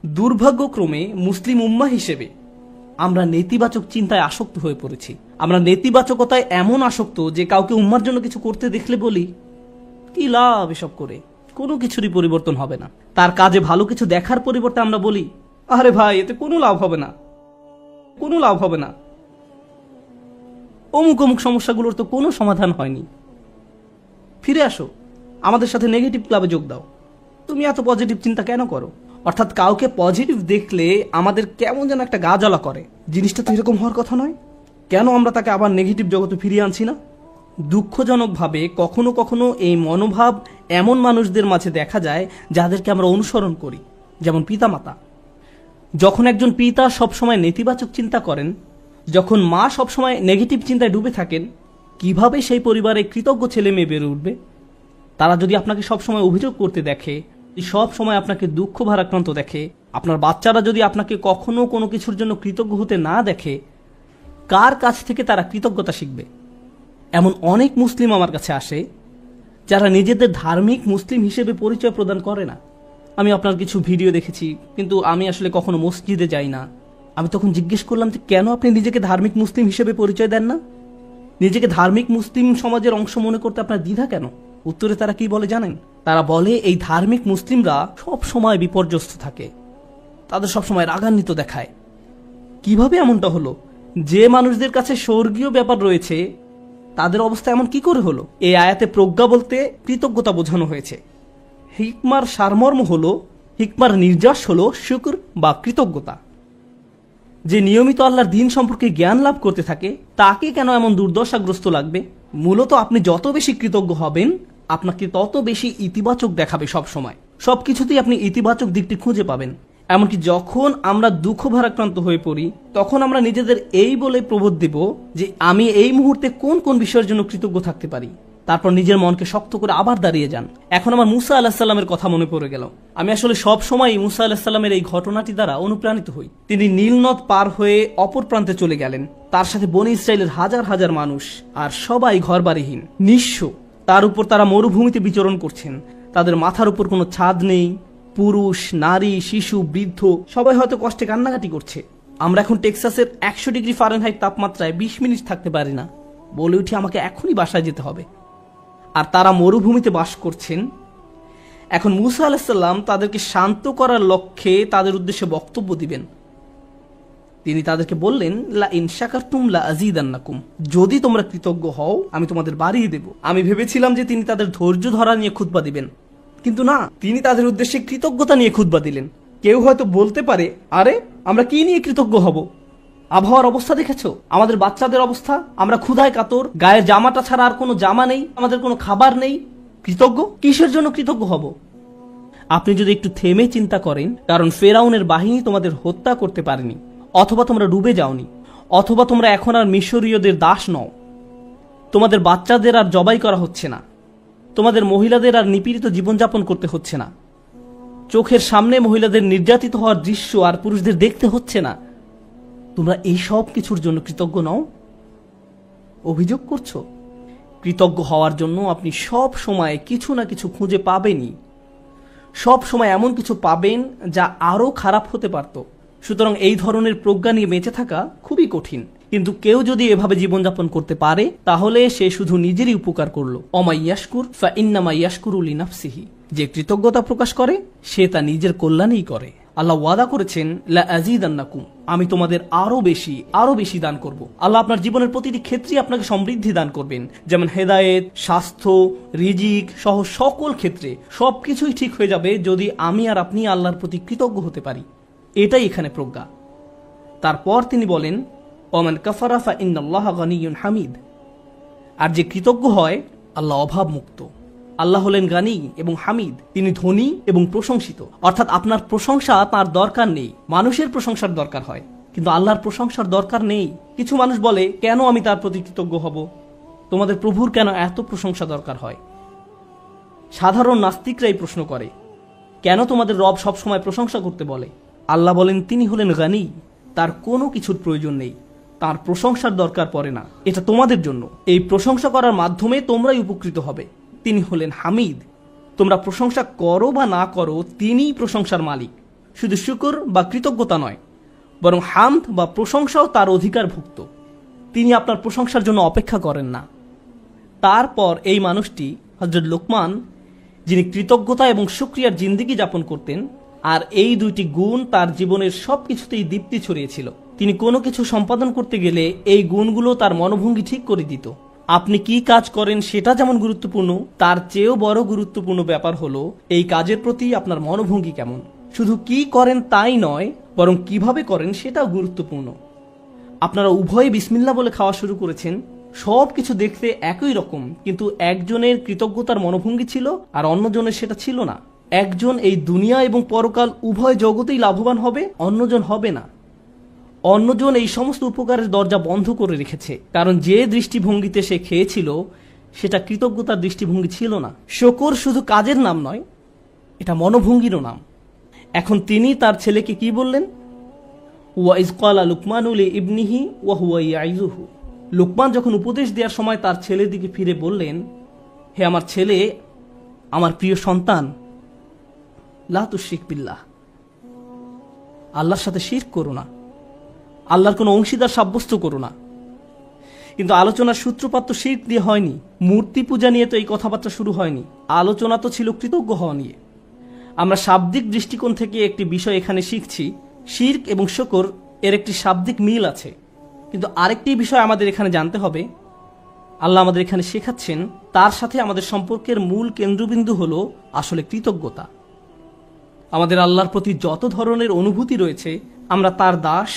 দুর্ভাগ্যক্রমে মুসলিম উম্মাহ হিসেবে আমরা নেতিবাচক চিন্তায় আসক্ত হয়ে পড়েছি। আমরা নেতিবাচকতায় এমন আসক্ত যে কাউকে উম্মার জন্য কিছু করতে দেখলে বলি, কি লাভ এসব করে, কোনো কিছুরই পরিবর্তন হবে না। তার কাজে ভালো কিছু দেখার পরিবর্তে আমরা বলি, আরে ভাই এতে কোনো লাভ হবে না, কোনো লাভ হবে না, অমুক অমুক সমস্যাগুলোর তো কোনো সমাধান হয়নি। ফিরে আসো, আমাদের সাথে নেগেটিভ ক্লাবে যোগ দাও, তুমি এত পজিটিভ চিন্তা কেন করো? অর্থাৎ কাউকে পজিটিভ দেখলে আমাদের কেমন যেন একটা গা জ্বালা করে। জিনিসটা তো এরকম হওয়ার কথা নয়, কেন আমরা তাকে আবার নেগেটিভ জগতে ফিরিয়ে আনছি না? দুঃখজনকভাবে কখনো কখনো এই মনোভাব এমন মানুষদের মাঝে দেখা যায় যাদেরকে আমরা অনুসরণ করি, যেমন পিতামাতা। যখন একজন পিতা সবসময় নেতিবাচক চিন্তা করেন, যখন মা সবসময় নেগেটিভ চিন্তায় ডুবে থাকেন, কিভাবে সেই পরিবারে কৃতজ্ঞ ছেলে মেয়ে বেড়ে উঠবে? তারা যদি আপনাকে সবসময় অভিযোগ করতে দেখে, সব সময় আপনাকে দুঃখ ভারাক্রান্ত দেখে, আপনার বাচ্চারা যদি আপনাকে কখনো কোনো কিছুর জন্য কৃতজ্ঞ হতে না দেখে, কার কাছ থেকে তারা কৃতজ্ঞতা শিখবে? এমন অনেক মুসলিম আমার কাছে আসে যারা নিজেদের ধার্মিক মুসলিম হিসেবে পরিচয় প্রদান করে না। আমি আপনার কিছু ভিডিও দেখেছি, কিন্তু আমি আসলে কখনো মসজিদে যাই না। আমি তখন জিজ্ঞেস করলাম যে কেন আপনি নিজেকে ধার্মিক মুসলিম হিসেবে পরিচয় দেন না? নিজেকে ধার্মিক মুসলিম সমাজের অংশ মনে করতে আপনার দ্বিধা কেন? উত্তরে তারা কি বলে জানেন? তারা বলে এই ধার্মিক মুসলিমরা সব সময় বিপর্যস্ত থাকে, তাদের সবসময় রাগান্বিত দেখায়। কিভাবে এমনটা হলো? যে মানুষদের কাছে স্বর্গীয় ব্যাপার রয়েছে তাদের অবস্থা এমন কি করে হলো? এই আয়াতে প্রজ্ঞা বলতে কৃতজ্ঞতা বোঝানো হয়েছে। হিকমার সারমর্ম হলো, হিকমার নির্যাস হলো শুকর বা কৃতজ্ঞতা। যে নিয়মিত আল্লাহর দিন সম্পর্কে জ্ঞান লাভ করতে থাকে তাকে কেন এমন দুর্দশাগ্রস্ত লাগবে? মূলত আপনি যত বেশি কৃতজ্ঞ হবেন আপনাকে তত বেশি ইতিবাচক দেখাবে। সব সময় সবকিছুতেই আপনি ইতিবাচক দিকটি খুঁজে পাবেন। এমনকি যখন আমরা দুঃখ ভারাক্রান্ত হয়ে পড়ি তখন আমরা নিজেদের এই বলে প্রবোধ দেব যে আমি এই মুহূর্তে কোন কোন বিষয়ের জন্য কৃতজ্ঞ থাকতে পারি। তারপর নিজের মনকে শক্ত করে আবার দাঁড়িয়ে যান। এখন আমার মুসা আলাহিসাল্লামের কথা মনে পড়ে গেল। আমি আসলে সব সময় মুসা আলাহিসাল্লামের এই ঘটনাটি দ্বারা অনুপ্রাণিত হই। তিনি নীল নদ পার হয়ে অপর প্রান্তে চলে গেলেন। তার সাথে বনী ইসরায়েলের হাজার হাজার মানুষ, আর সবাই ঘরবাড়িহীন, নিঃস্ব। তার উপর তারা মরুভূমিতে বিচরণ করছেন। তাদের মাথার উপর কোনো ছাদ নেই। পুরুষ, নারী, শিশু, বৃদ্ধ সবাই হয়তো কষ্টে কান্নাকাটি করছে। আমরা এখন টেক্সাসের 100 ডিগ্রি ফারেনহাইট তাপমাত্রায় 20 মিনিট থাকতে পারি না, বলে উঠি আমাকে এখনই বাসায় যেতে হবে। আর তারা মরুভূমিতে বাস করছেন। এখন মুসা আলাইহিসসালাম তাদেরকে শান্ত করার লক্ষ্যে তাদের উদ্দেশ্যে বক্তব্য দিবেন। তিনি তাদেরকে বললেন, লা ইন শাকারতুম লা আযীদান্নাকুম, যদি তোমরা কৃতজ্ঞ হও আমি তোমাদের বাড়িয়ে দেব। আমি ভেবেছিলাম যে তিনি তাদের ধৈর্য ধরা নিয়ে খুতবা দিবেন, কিন্তু না, তিনি তাদের উদ্দেশ্যে কৃতজ্ঞতা নিয়ে খুতবা দিলেন। কেউ হয়তো বলতে পারে, আরে আমরা কি নিয়ে কৃতজ্ঞ হব? আবহাওয়ার অবস্থা দেখেছো, আমাদের বাচ্চাদের অবস্থা, আমরা ক্ষুধায় কাতর, গায়ের জামাটা ছাড়া আর কোনো জামা নেই, আমাদের কোনো খাবার নেই। কৃতজ্ঞ কিসের জন্য কৃতজ্ঞ হব? আপনি যদি একটু থেমে চিন্তা করেন, কারণ ফেরাউনের বাহিনী তোমাদের হত্যা করতে পারেনি, অথবা তোমরা ডুবে যাওনি, অথবা তোমরা এখন আর মিশরীয়দের দাস নও, তোমাদের বাচ্চাদের আর জবাই করা হচ্ছে না, তোমাদের মহিলাদের আর নিপীড়িত জীবনযাপন করতে হচ্ছে না, চোখের সামনে মহিলাদের নির্যাতিত হওয়ার দৃশ্য আর পুরুষদের দেখতে হচ্ছে না, তোমরা এই সব কিছুর জন্য কৃতজ্ঞ নও? অভিযোগ করছো? কৃতজ্ঞ হওয়ার জন্য আপনি সব সময় কিছু না কিছু খুঁজে পাবেনই। সব সময় এমন কিছু পাবেন যা আরো খারাপ হতে পারত। সুতরাং এই ধরনের প্রজ্ঞা নিয়ে বেঁচে থাকা খুবই কঠিন। কিন্তু কেউ যদি এভাবে জীবনযাপন করতে পারে তাহলে সে শুধু নিজেরই উপকার করলো। অমাইয়াশকুর ফা ইন্নামা ইয়াশকুরু লিনাফসিহি, যে কৃতজ্ঞতা প্রকাশ করে সে তা নিজের কল্যাণেই করে। আল্লাহ ওয়াদা করেছেন, লা আযীদান্নাকুম, আমি তোমাদের আরো বেশি দান করব। আল্লাহ আপনার জীবনের প্রতিটি ক্ষেত্রে আপনাকে সমৃদ্ধি দান করবেন, যেমন হেদায়েত, স্বাস্থ্য, রিজিক সহ সকল ক্ষেত্রে সবকিছুই ঠিক হয়ে যাবে যদি আমি আর আপনি আল্লাহর প্রতি কৃতজ্ঞ হতে পারি। এটাই এখানে প্রজ্ঞা। তারপর তিনি বলেন, ওমান কাফারা ফা ইন্নাল্লাহা গানিয়্যুন হামিদ, আর যে কৃতজ্ঞ হয় আল্লাহ অভাব মুক্ত। আল্লাহ হলেন গানি এবং হামিদ, তিনি ধনী এবং প্রশংসিত। অর্থাৎ আপনার প্রশংসা তার দরকার নেই, মানুষের প্রশংসার দরকার হয়, কিন্তু আল্লাহর প্রশংসার দরকার নেই। কিছু মানুষ বলে, কেন আমি তার প্রতি কৃতজ্ঞ হব? তোমাদের প্রভুর কেন এত প্রশংসা দরকার হয়? সাধারণ নাস্তিকরাই প্রশ্ন করে, কেন তোমাদের রব সবসময় প্রশংসা করতে বলে? আল্লাহ বলেন, তিনি হলেন গানি, তার কোনো কিছুর প্রয়োজন নেই, তার প্রশংসার দরকার পড়ে না। এটা তোমাদের জন্য, এই প্রশংসা করার মাধ্যমে তোমরাই উপকৃত হবে। তিনি হলেন হামিদ, তোমরা প্রশংসা করো বা না করো তিনিই প্রশংসার মালিক। শুধু শুকর বা কৃতজ্ঞতা নয়, বরং হামদ বা প্রশংসাও তার অধিকারভুক্ত। তিনি আপনার প্রশংসার জন্য অপেক্ষা করেন না। তারপর এই মানুষটি হযরত লোকমান, যিনি কৃতজ্ঞতা এবং শুকরিয়ার জিন্দেগি যাপন করতেন, আর এই দুইটি গুণ তার জীবনের সবকিছুতেই দীপ্তি ছড়িয়েছিল। তিনি কোনো কিছু সম্পাদন করতে গেলে এই গুণগুলো তার মনোভঙ্গি ঠিক করে দিত। আপনি কি কাজ করেন সেটা যেমন গুরুত্বপূর্ণ, তার চেয়েও বড় গুরুত্বপূর্ণ ব্যাপার হলো এই কাজের প্রতি আপনার মনোভঙ্গি কেমন। শুধু কি করেন তাই নয়, বরং কিভাবে করেন সেটাও গুরুত্বপূর্ণ। আপনারা উভয়ে বিসমিল্লাহ বলে খাওয়া শুরু করেছেন, সব কিছু দেখতে একই রকম, কিন্তু একজনের কৃতজ্ঞতার মনোভঙ্গি ছিল আর অন্যজনের সেটা ছিল না। একজন এই দুনিয়া এবং পরকাল উভয় জগতেই লাভবান হবে, অন্যজন হবে না। অন্যজন এই সমস্ত উপকারের দরজা বন্ধ করে রেখেছে, কারণ যে দৃষ্টিভঙ্গিতে সে খেয়েছিল সেটা কৃতজ্ঞতার দৃষ্টিভঙ্গি ছিল না। শুকর শুধু কাজের নাম নয়, এটা মনোভঙ্গিরও নাম। এখন তিনি তার ছেলেকে কি বললেন? ওয়াইজ ক্বালা লুকমানু লিইবনিহি ওয়া হুয়া ইয়াইযুহু। লুকমান যখন উপদেশ দেওয়ার সময় তার ছেলের দিকে ফিরে বললেন, হে আমার ছেলে, আমার প্রিয় সন্তান, লা তুশরিক বিল্লাহ, আল্লাহর সাথে শিরক করো না, আল্লাহর কোনো অংশীদার সাব্যস্ত করো না। কিন্তু আলোচনার সূত্রপাত তো শিরক দিয়ে হয়নি, মূর্তি পূজা নিয়ে তো এই কথাবার্তা শুরু হয়নি। আলোচনা তো ছিল কৃতজ্ঞ হওয়া নিয়ে। আমরা শাব্দিক দৃষ্টিকোণ থেকে একটি বিষয় এখানে শিখছি, শিরক এবং শুকর এর একটি শাব্দিক মিল আছে। কিন্তু আরেকটি বিষয় আমাদের এখানে জানতে হবে, আল্লাহ আমাদের এখানে শেখাচ্ছেন তার সাথে আমাদের সম্পর্কের মূল কেন্দ্রবিন্দু হলো আসলে কৃতজ্ঞতা। আমাদের আল্লাহর প্রতি যত ধরনের অনুভূতি রয়েছে, আমরা তার দাস,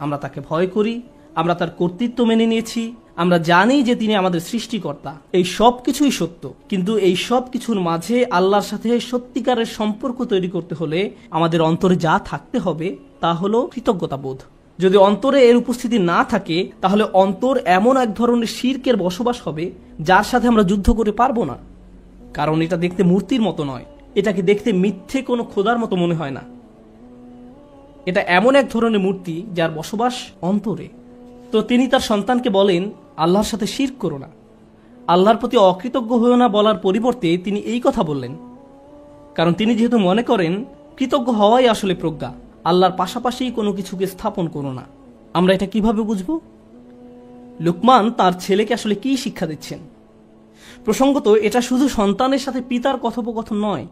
আমরা তাকে ভয় করি, আমরা তার কর্তৃত্ব মেনে নিয়েছি, আমরা জানি যে তিনি আমাদের সৃষ্টিকর্তা, এই সব কিছুই সত্য। কিন্তু এই সব কিছুর মাঝে আল্লাহর সাথে সত্যিকারের সম্পর্ক তৈরি করতে হলে আমাদের অন্তরে যা থাকতে হবে তা হলো কৃতজ্ঞতা বোধ। যদি অন্তরে এর উপস্থিতি না থাকে, তাহলে অন্তর এমন এক ধরনের শিরকের বসবাস হবে যার সাথে আমরা যুদ্ধ করে পারবো না। কারণ এটা দেখতে মূর্তির মতো নয়, এটাকে দেখতে মিথ্যে কোনো খোদার মতো মনে হয় না। এটা এমন এক ধরনের মূর্তি যার বসবাস অন্তরে। তো তিনি তার সন্তানকে বলেন, আল্লাহর সাথে শিরক করো না, আল্লাহর প্রতি অকৃতজ্ঞ হয়েও না বলার পরিবর্তে তিনি এই কথা বললেন, কারণ তিনি যেহেতু মনে করেন কৃতজ্ঞ হওয়াই আসলে প্রজ্ঞা, আল্লাহর পাশাপাশি কোনো কিছুকে স্থাপন করো না। আমরা এটা কিভাবে বুঝব? লুকমান তার ছেলেকে আসলে কি শিক্ষা দিচ্ছেন? প্রসঙ্গত এটা শুধু সন্তানের সাথে পিতার কথোপকথন নয়,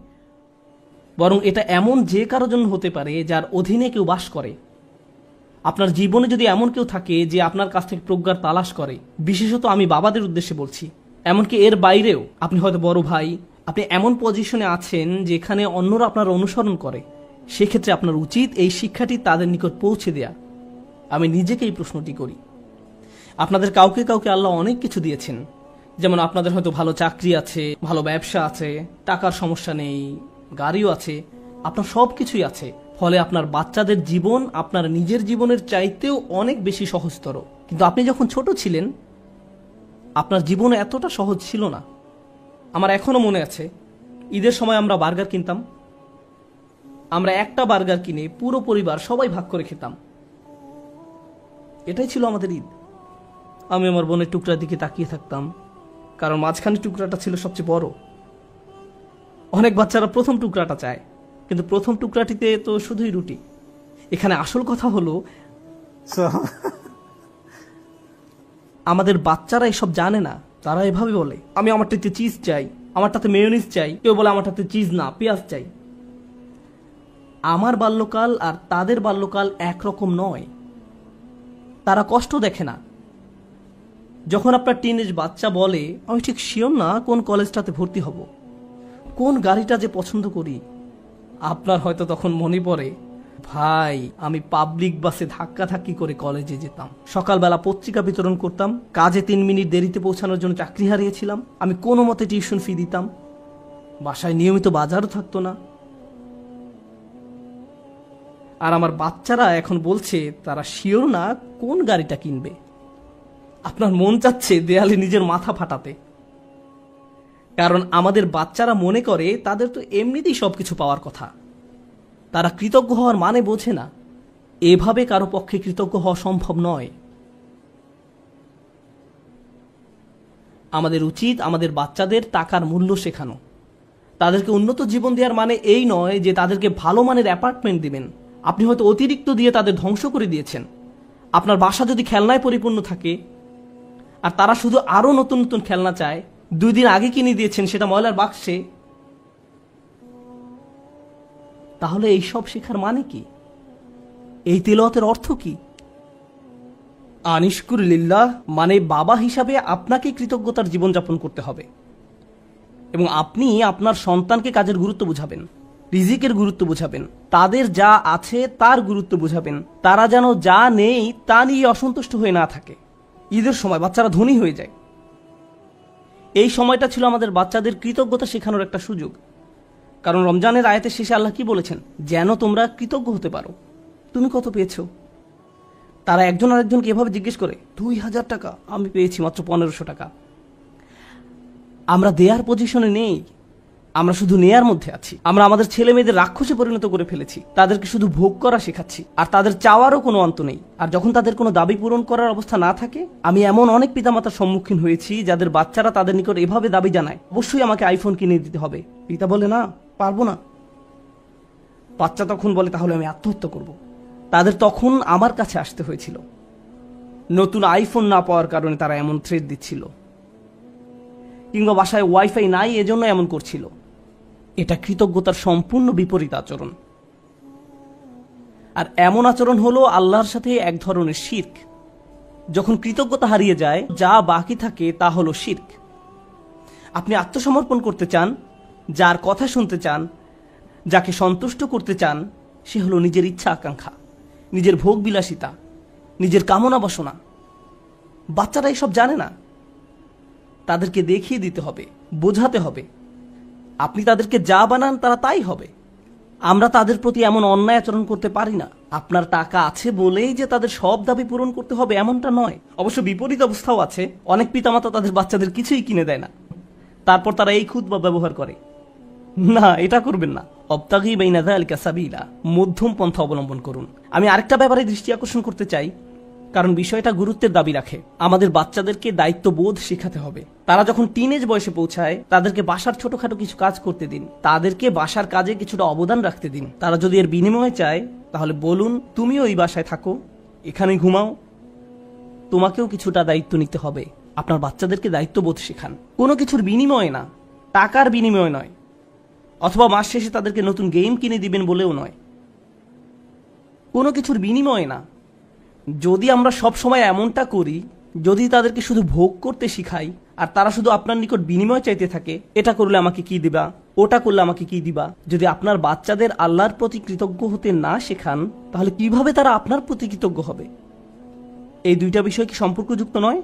বরং এটা এমন যে কারো জন্য হতে পারে যার অধীনে কেউ বাস করে। আপনার জীবনে যদি এমন কেউ থাকে যে আপনার কাছ থেকে প্রজ্ঞার তালাশ করে, বিশেষত আমি বাবাদের উদ্দেশ্যে বলছি, এমনকি এর বাইরেও, আপনি হয়তো বড় ভাই, আপনি এমন পজিশনে আছেন যেখানে অন্যরা আপনার অনুসরণ করে, সেক্ষেত্রে আপনার উচিত এই শিক্ষাটি তাদের নিকট পৌঁছে দেয়া। আমি নিজেকে এই প্রশ্নটি করি। আপনাদের কাউকে কাউকে আল্লাহ অনেক কিছু দিয়েছেন, যেমন আপনাদের হয়তো ভালো চাকরি আছে, ভালো ব্যবসা আছে, টাকার সমস্যা নেই, গাড়িও আছে, আপনার সব কিছুই আছে। ফলে আপনার বাচ্চাদের জীবন আপনার নিজের জীবনের চাইতেও অনেক বেশি সহজতর। কিন্তু আপনি যখন ছোট ছিলেন, আপনার জীবন এতটা সহজ ছিল না। আমার এখনো মনে আছে, ঈদের সময় আমরা বার্গার কিনতাম। আমরা একটা বার্গার কিনে পুরো পরিবার সবাই ভাগ করে খেতাম। এটাই ছিল আমাদের ঈদ। আমি আমার বোনের টুকরার দিকে তাকিয়ে থাকতাম, কারণ মাঝখানে টুকরাটা ছিল সবচেয়ে বড়। অনেক বাচ্চারা প্রথম টুকরাটা চায়, কিন্তু প্রথম টুকরাটিতে তো শুধুই রুটি। এখানে আসল কথা হলো, আমাদের বাচ্চারা এসব জানে না। তারা এভাবে বলে, আমি আমারটাতে চিজ চাই, আমারটাতে মেয়োনিজ চাই, কেউ বলে আমারটাতে চিজ না, পেঁয়াজ চাই। আমার বাল্যকাল আর তাদের বাল্যকাল একরকম নয়। তারা কষ্ট দেখে না। যখন আপনার টিনেজ বাচ্চা বলে, আমি ঠিক শিওর না কোন কলেজটাতে ভর্তি হব, কোন গাড়িটা যে পছন্দ করি, আপনার হয়তো তখন মনে পড়ে, ভাই আমি পাবলিক বাসে ধাক্কাধাক্কি করে কলেজে যেতাম, সকালবেলা পত্রিকা বিতরণ করতাম, কাজে 3 মিনিট দেরিতে পৌঁছানোর জন্য চাকরি হারিয়েছিলাম, আমি কোনো মতে টিউশন ফি দিতাম, বাসায় নিয়মিত বাজারও থাকতো না। আর আমার বাচ্চারা এখন বলছে তারা শিওর না কোন গাড়িটা কিনবে। আপনার মন চাচ্ছে দেয়ালে নিজের মাথা ফাটাতে। কারণ আমাদের বাচ্চারা মনে করে তাদের তো এমনিতেই সবকিছু পাওয়ার কথা। তারা কৃতজ্ঞ হওয়ার মানে বোঝে না। এভাবে কারো পক্ষে কৃতজ্ঞ হওয়া সম্ভব নয়। আমাদের উচিত আমাদের বাচ্চাদের টাকার মূল্য শেখানো। তাদেরকে উন্নত জীবন দেওয়ার মানে এই নয় যে তাদেরকে ভালো মানের অ্যাপার্টমেন্ট দিবেন। আপনি হয়তো অতিরিক্ত দিয়ে তাদের ধ্বংস করে দিয়েছেন। আপনার বাসা যদি খেলনায় পরিপূর্ণ থাকে আর তারা শুধু আরো নতুন নতুন খেলনা চায়, 2 দিন আগে কিনে দিয়েছেন সেটা ময়লার বাক্সে, তাহলে এই সব শেখার মানে কি? এই তিলাওয়াতের অর্থ কি? আনিশকুর লিল্লাহ মানে বাবা হিসাবে আপনাকে কৃতজ্ঞতার জীবনযাপন করতে হবে এবং আপনি আপনার সন্তানকে কাজের গুরুত্ব বুঝাবেন, রিজিকের গুরুত্ব বুঝাবেন, তাদের যা আছে তার গুরুত্ব বুঝাবেন। তারা যেন যা নেই তা নিয়ে অসন্তুষ্ট হয়ে না থাকে। ঈদের সময় বাচ্চারা ধনী হয়ে যায়। এই সময়টা ছিল আমাদের বাচ্চাদের কৃতজ্ঞতা শেখানোর একটা সুযোগ। কারণ রমজানের আয়াতের শেষে আল্লাহ কি বলেছেন? যেন তোমরা কৃতজ্ঞ হতে পারো। তুমি কত পেয়েছো? তারা একজন আরেকজনকে এভাবে জিজ্ঞেস করে, 2000 টাকা, আমি পেয়েছি মাত্র 1500 টাকা। আমরা দেয়ার পজিশনে নেই, আমরা শুধু নেয়ার মধ্যে আছি। আমরা আমাদের ছেলে মেয়েদের রাক্ষসে পরিণত করে ফেলেছি। তাদেরকে শুধু ভোগ করা শেখাচ্ছি, আর তাদের চাওয়ারও কোনো অন্ত নেই। আর যখন তাদের কোনো দাবি পূরণ করার অবস্থা না থাকে, আমি এমন অনেক পিতামাতার সম্মুখীন হয়েছি যাদের বাচ্চারা তাদের নিকট এভাবে দাবি জানায়, অবশ্যই আমাকে আইফোন কিনে দিতে হবে। পিতা বলে, না, পারবো না। বাচ্চা তখন বলে, তাহলে আমি আত্মহত্যা করব। তাদের তখন আমার কাছে আসতে হয়েছিল। নতুন আইফোন না পাওয়ার কারণে তারা এমন থ্রেট দিচ্ছিল, কিংবা বাসায় ওয়াইফাই নাই এজন্য এমন করছিল। এটা কৃতজ্ঞতার সম্পূর্ণ বিপরীত আচরণ। আর এমন আচরণ হলো আল্লাহর সাথে এক ধরনের শিরক। যখন কৃতজ্ঞতা হারিয়ে যায়, যা বাকি থাকে তা হলো শিরক। আপনি আত্মসমর্পণ করতে চান, যার কথা শুনতে চান, যাকে সন্তুষ্ট করতে চান, সে হলো নিজের ইচ্ছা আকাঙ্ক্ষা, নিজের ভোগ বিলাসিতা, নিজের কামনা বাসনা। বাচ্চারা এসব জানে না। তাদেরকে দেখিয়ে দিতে হবে, বোঝাতে হবে। আপনি তাদেরকে যা বানান তারা তাই হবে। আমরা তাদের প্রতি এমন অন্যায় আচরণ করতে পারি না। আপনার টাকা আছে বলেই যে তাদের সব দাবি পূরণ করতে হবে এমনটা নয়। অবশ্য বিপরীত অবস্থাও আছে। অনেক পিতামাতা তাদের বাচ্চাদের কিছুই কিনে দেয় না, তারপর তারা এই খুতবা ব্যবহার করে। না, এটা করবেন না। অবতাগি বাইনা যালিকা সাবিলা, মধ্যম পন্থা অবলম্বন করুন। আমি আরেকটা ব্যাপারে দৃষ্টি আকর্ষণ করতে চাই, কারণ বিষয়টা গুরুত্বের দাবি রাখে। আমাদের বাচ্চাদেরকে দায়িত্ববোধ শেখাতে হবে। তারা যখন টিনেজ বয়সে পৌঁছায়, তাদেরকে বাসার ছোটখাটো কিছু কাজ করতে দিন, তাদেরকে বাসার কাজে কিছুটা অবদান রাখতে দিন। তারা যদি এর বিনিময়ে চায়, তাহলে বলুন, তুমিও এই বাসায় থাকো, এখানেই ঘুমাও, তোমাকেও কিছুটা দায়িত্ব নিতে হবে। আপনার বাচ্চাদেরকে দায়িত্ববোধ শেখান, কোনো কিছুর বিনিময়ে না, টাকার বিনিময়ে নয়, অথবা মাস শেষে তাদেরকে নতুন গেম কিনে দিবেন বলেও নয়, কোনো কিছুর বিনিময়ে না। যদি আমরা সব সময় এমনটা করি, যদি তাদেরকে শুধু ভোগ করতে শিখাই আর তারা শুধু আপনার নিকট বিনিময় চাইতে থাকে, এটা করলে আমাকে কি দিবা, ওটা করলে আমাকে কি দিবা, যদি আপনার বাচ্চাদের আল্লাহর প্রতি কৃতজ্ঞ হতে না শেখান, তাহলে কিভাবে তারা আপনার প্রতি কৃতজ্ঞ হবে? এই দুইটা বিষয় কি সম্পর্কযুক্ত নয়?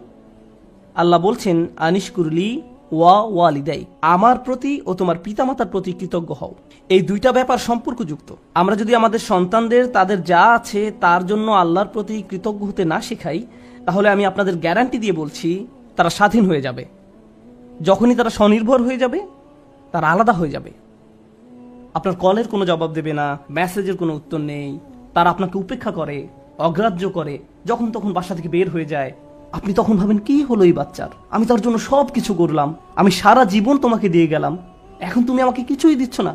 আল্লাহ বলছেন, আনিশকুরলি ওয়া ওয়ালিদাই, আমার প্রতি ও তোমার পিতামাতার প্রতি কৃতজ্ঞ হও। এই দুইটা ব্যাপার সম্পর্কযুক্ত। আমরা যদি আমাদের সন্তানদের তাদের যা আছে তার জন্য আল্লাহর প্রতি কৃতজ্ঞ হতে না শেখাই, তাহলে আমি আপনাদের গ্যারান্টি দিয়ে বলছি, তারা স্বাধীন হয়ে যাবে। যখনই তারা স্বনির্ভর হয়ে যাবে, তারা আলাদা হয়ে যাবে। আপনার কলের কোনো জবাব দেবে না, মেসেজের কোনো উত্তর নেই, তারা আপনাকে উপেক্ষা করে, অগ্রাহ্য করে, যখন তখন বাসা থেকে বের হয়ে যায়। আপনি তখন ভাবেন, কি হলো এই বাচ্চার? আমি তার জন্য সব কিছু করলাম, আমি সারা জীবন তোমাকে দিয়ে গেলাম, এখন তুমি আমাকে কিছুই দিচ্ছ না।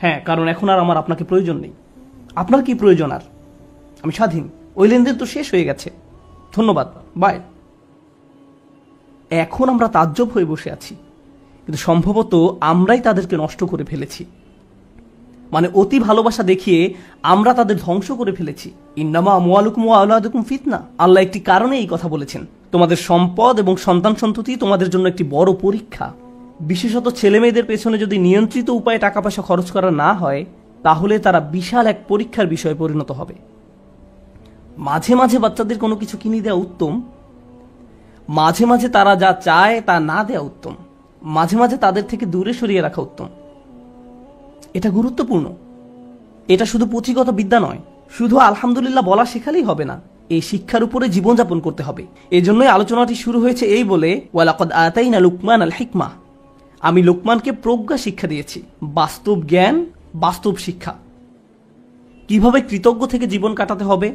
হ্যাঁ, কারণ এখন আর আমার আপনাকে প্রয়োজন নেই। আপনার কি প্রয়োজন? আর আমি স্বাধীন, ওই লেনদেন তো শেষ হয়ে গেছে, ধন্যবাদ, বাই। এখন আমরা তাজ্জব হয়ে বসে আছি, কিন্তু সম্ভবত আমরাই তাদেরকে নষ্ট করে ফেলেছি। মানে অতি ভালোবাসা দেখিয়ে আমরা তাদের ধ্বংস করে ফেলেছি। ইন্নামা আমওয়ালুকুম ওয়া আওলাদুকুম ফিতনা, আল্লাহ একটি কারণে এই কথা বলেছেন। তোমাদের সম্পদ এবং সন্তান সন্ততি তোমাদের জন্য একটি বড় পরীক্ষা। বিশেষত ছেলে মেয়েদের পেছনে যদি নিয়ন্ত্রিত উপায়ে টাকা পয়সা খরচ করা না হয়, তাহলে তারা বিশাল এক পরীক্ষার বিষয়ে পরিণত হবে। মাঝে মাঝে বাচ্চাদের কোনো কিছু কিনে দেওয়া উত্তম, মাঝে মাঝে তারা যা চায় তা না দেওয়া উত্তম, মাঝে মাঝে তাদের থেকে দূরে সরিয়ে রাখা উত্তম। এটা গুরুত্বপূর্ণ। এটা শুধু পুঁথিগত বিদ্যা নয়, শুধু আলহামদুলিল্লাহ বলা শেখালেই হবে না, এই শিক্ষার উপরে জীবনযাপন করতে হবে। এজন্যই আলোচনাটি শুরু হয়েছে এই বলে, ওয়ালাকাদ আতাইনা লুকমান আল হিকমা, আমি লোকমানকে প্রজ্ঞা শিক্ষা দিয়েছি, বাস্তব জ্ঞান, বাস্তব শিক্ষা। কিভাবে কৃতজ্ঞ থেকে জীবন কাটাতে হবে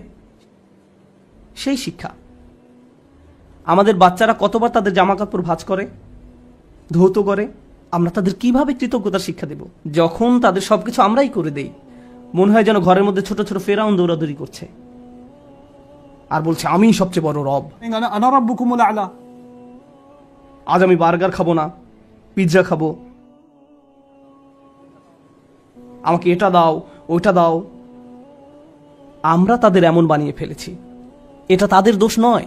সেই শিক্ষা। আমাদের বাচ্চারা কতবার তাদের জামা কাপড় ভাঁজ করে, ধৌত করে, আমরা তাদের কিভাবে কৃতজ্ঞতার শিক্ষা দেব যখন তাদের সবকিছু আমরাই করে দেই? মনে হয় যেন ঘরের মধ্যে ছোট ছোট ফেরাউন দৌড়াদৌড়ি করছে আর বলছে আমিই সবচেয়ে বড় রব। أنا ربكم الأعلى। আজ আমি বার্গার খাবো না, পিৎজা খাবো, আমাকে এটা দাও ওইটা দাও। আমরা তাদের এমন বানিয়ে ফেলেছি। এটা তাদের দোষ নয়।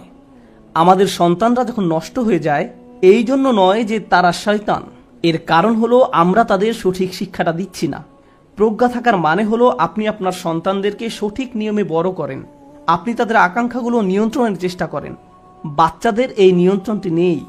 আমাদের সন্তানরা যখন নষ্ট হয়ে যায়, এই জন্য নয় যে তারা শয়তান, এর কারণ হলো আমরা তাদের সঠিক শিক্ষাটা দিচ্ছি না। প্রজ্ঞা থাকার মানে হলো আপনি আপনার সন্তানদেরকে সঠিক নিয়মে বড় করেন, আপনি তাদের আকাঙ্ক্ষাগুলো নিয়ন্ত্রণের চেষ্টা করেন। বাচ্চাদের এই নিয়ন্ত্রণটি নেই।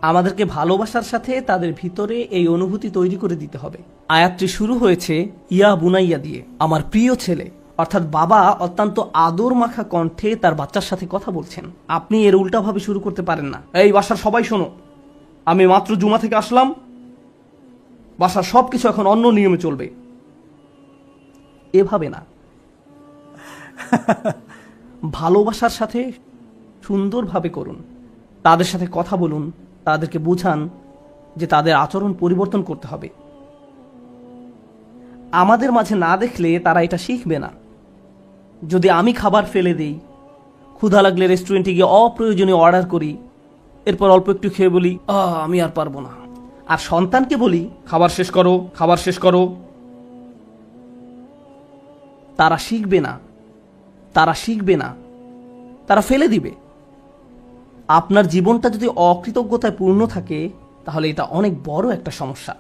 আমাদেরকে ভালোবাসার সাথে তাদের ভিতরে এই অনুভূতি তৈরি করে দিতে হবে। আয়াতটি শুরু হয়েছে ইয়া বুনাইয়া দিয়ে, আমার প্রিয় ছেলে, অর্থাৎ বাবা অত্যন্ত আদর মাখা কণ্ঠে তার বাচ্চার সাথে কথা বলছেন। আপনি এর উল্টাভাবে শুরু করতে পারেন না, এই বাসার সবাই শোনো, আমি মাত্র জুমা থেকে আসলাম, বাসার সবকিছু এখন অন্য নিয়মে চলবে। এভাবে না। ভালোবাসার সাথে সুন্দরভাবে করুন, তাদের সাথে কথা বলুন, তাদেরকে বোঝান যে তাদের আচরণ পরিবর্তন করতে হবে। আমাদের মাঝে না দেখলে তারা এটা শিখবে না। যদি আমি খাবার ফেলে দেই, ক্ষুধা লাগলে রেস্টুরেন্টে গিয়ে অপ্রয়োজনীয় অর্ডার করি, এরপর অল্প একটু খেয়ে বলি আমি আর পারবো না, আর সন্তানকে বলি খাবার শেষ করো, খাবার শেষ করো, তারা শিখবে না, তারা শিখবে না, তারা ফেলে দিবে। আপনার জীবনটা যদি অকৃতজ্ঞতায় পূর্ণ থাকে, তাহলে এটা অনেক বড় একটা সমস্যা।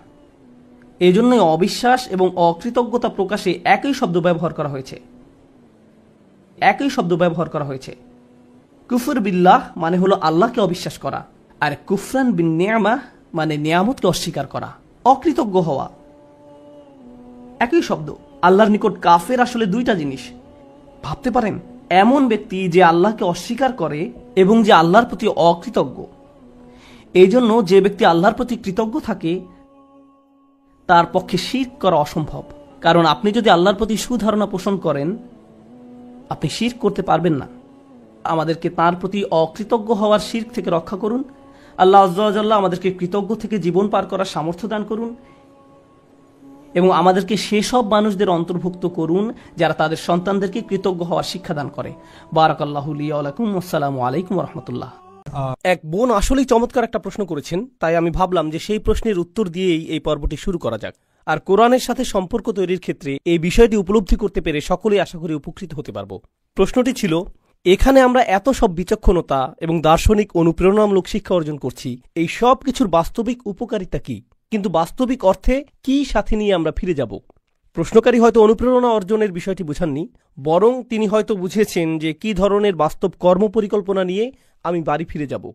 এই জন্যই অবিশ্বাস এবং অকৃতজ্ঞতা প্রকাশে একই শব্দ ব্যবহার করা হয়েছে। একই শব্দ ব্যবহার করা হয়েছে। কুফর বিল্লাহ মানে হলো আল্লাহকে অবিশ্বাস করা, আর কুফরান বিন নিয়ামাহ মানে নিয়ামতকে অস্বীকার করা, অকৃতজ্ঞ হওয়া। একই শব্দ। আল্লাহর নিকট কাফের আসলে দুইটা জিনিস। ভাবতে পারেন, এমন ব্যক্তি যে আল্লাহকে অস্বীকার করে এবং যে আল্লাহর প্রতি অকৃতজ্ঞ। এই জন্য যে ব্যক্তি আল্লাহর প্রতি কৃতজ্ঞ থাকে, তার পক্ষে শিরক করা অসম্ভব। কারণ আপনি যদি আল্লাহর প্রতি সুধারণা পোষণ করেন, আপনি শিরক করতে পারবেন না। আমাদেরকে তার প্রতি অকৃতজ্ঞ হওয়ার শিরক থেকে রক্ষা করুন। আল্লাহ আযজা ওয়া জাল্লা আমাদেরকে কৃতজ্ঞ থেকে জীবন পার করার সামর্থ্য দান করুন এবং আমাদেরকে সেসব মানুষদের অন্তর্ভুক্ত করুন যারা তাদের সন্তানদেরকে কৃতজ্ঞ হওয়ার শিক্ষা দান করে। বারাকাল্লাহু লি ওয়া লাকুম। আসসালামু আলাইকুম ওয়া রাহমাতুল্লাহ। এক বোন আসলেই চমৎকার একটা প্রশ্ন করেছেন, তাই আমি ভাবলাম যে সেই প্রশ্নের উত্তর দিয়েই এই পর্বটি শুরু করা যাক। আর কোরআনের সাথে সম্পর্ক তৈরির ক্ষেত্রে এই বিষয়টি উপলব্ধি করতে পেরে সকলেই আশা করি উপকৃত হতে পারব। প্রশ্নটি ছিল, এখানে আমরা এত সব বিচক্ষণতা এবং দার্শনিক অনুপ্রেরণামূলক শিক্ষা অর্জন করছি, এই সব কিছুর বাস্তবিক উপকারিতা কি? কিন্তু বাস্তবিক অর্থে কি সাথে নিয়ে আমরা ফিরে যাব? প্রশ্নকারী হয়তো অনুপ্রেরণা অর্জনের বিষয়টি বুঝাননি, বরং তিনি হয়তো বুঝেছেন যে কি ধরনের বাস্তব কর্মপরিকল্পনা নিয়ে আমি বাড়ি ফিরে যাব।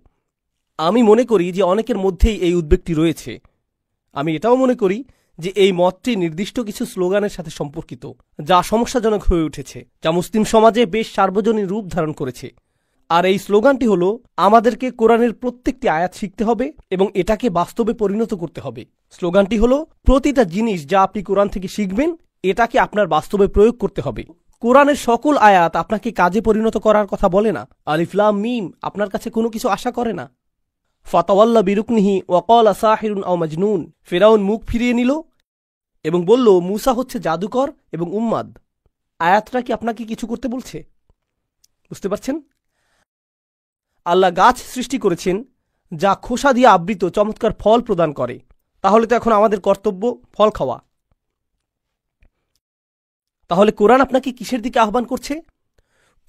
আমি মনে করি যে অনেকের মধ্যেই এই উদ্বেগটি রয়েছে। আমি এটাও মনে করি যে এই মতটি নির্দিষ্ট কিছু স্লোগানের সাথে সম্পর্কিত, যা সমস্যাজনক হয়ে উঠেছে, যা মুসলিম সমাজে বেশ সার্বজনীন রূপ ধারণ করেছে। আর এই স্লোগানটি হলো, আমাদেরকে কোরআনের প্রত্যেকটি আয়াত শিখতে হবে এবং এটাকে বাস্তবে পরিণত করতে হবে। স্লোগানটি হলো, প্রতিটা জিনিস যা আপনি কোরআন থেকে শিখবেন, এটাকে আপনার বাস্তবে প্রয়োগ করতে হবে। কোরআনের সকল আয়াত আপনাকে কাজে পরিণত করার কথা বলে না। আলিফ লাম মিম আপনার কাছে কোনো কিছু আশা করে না। ফাতাওয়াল্লা বিরুকনিহি ওয়াকালা সাহিরুন আও মাজনুন, ফেরাউন মুখ ফিরিয়ে নিল এবং বলল মূসা হচ্ছে জাদুকর এবং উম্মাদ। আয়াতটা কি আপনাকে কিছু করতে বলছে? বুঝতে পারছেন? আল্লাহ গাছ সৃষ্টি করেছেন যা খোসা দিয়ে আবৃত চমৎকার ফল প্রদান করে। তাহলে তো এখন আমাদের কর্তব্য ফল খাওয়া। তাহলে কোরআন আপনাকে কিসের দিকে আহ্বান করছে?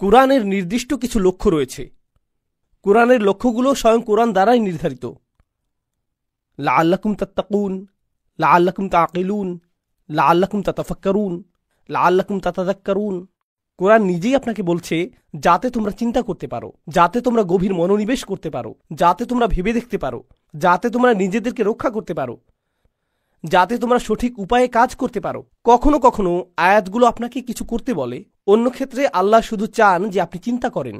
কোরআনের নির্দিষ্ট কিছু লক্ষ্য রয়েছে। কোরআনের লক্ষ্যগুলো স্বয়ং কোরআন দ্বারাই নির্ধারিত। লাআল্লাকুম তাত্তাকুন, লাআল্লাকুম তাকিলুন, লাআল্লাকুম তাতাফাক্কারুন, লাআল্লাকুম তাতাযাক্কারুন। কোরআন নিজেই আপনাকে বলছে যাতে তোমরা চিন্তা করতে পারো, যাতে তোমরা গভীর মনোনিবেশ করতে পারো, যাতে তোমরা ভেবে দেখতে পারো, যাতে তোমরা নিজেদেরকে রক্ষা করতে পারো, যাতে তোমরা সঠিক উপায়ে কাজ করতে পারো। কখনো কখনো আয়াতগুলো আপনাকে কিছু করতে বলে, অন্য ক্ষেত্রে আল্লাহ শুধু চান যে আপনি চিন্তা করেন।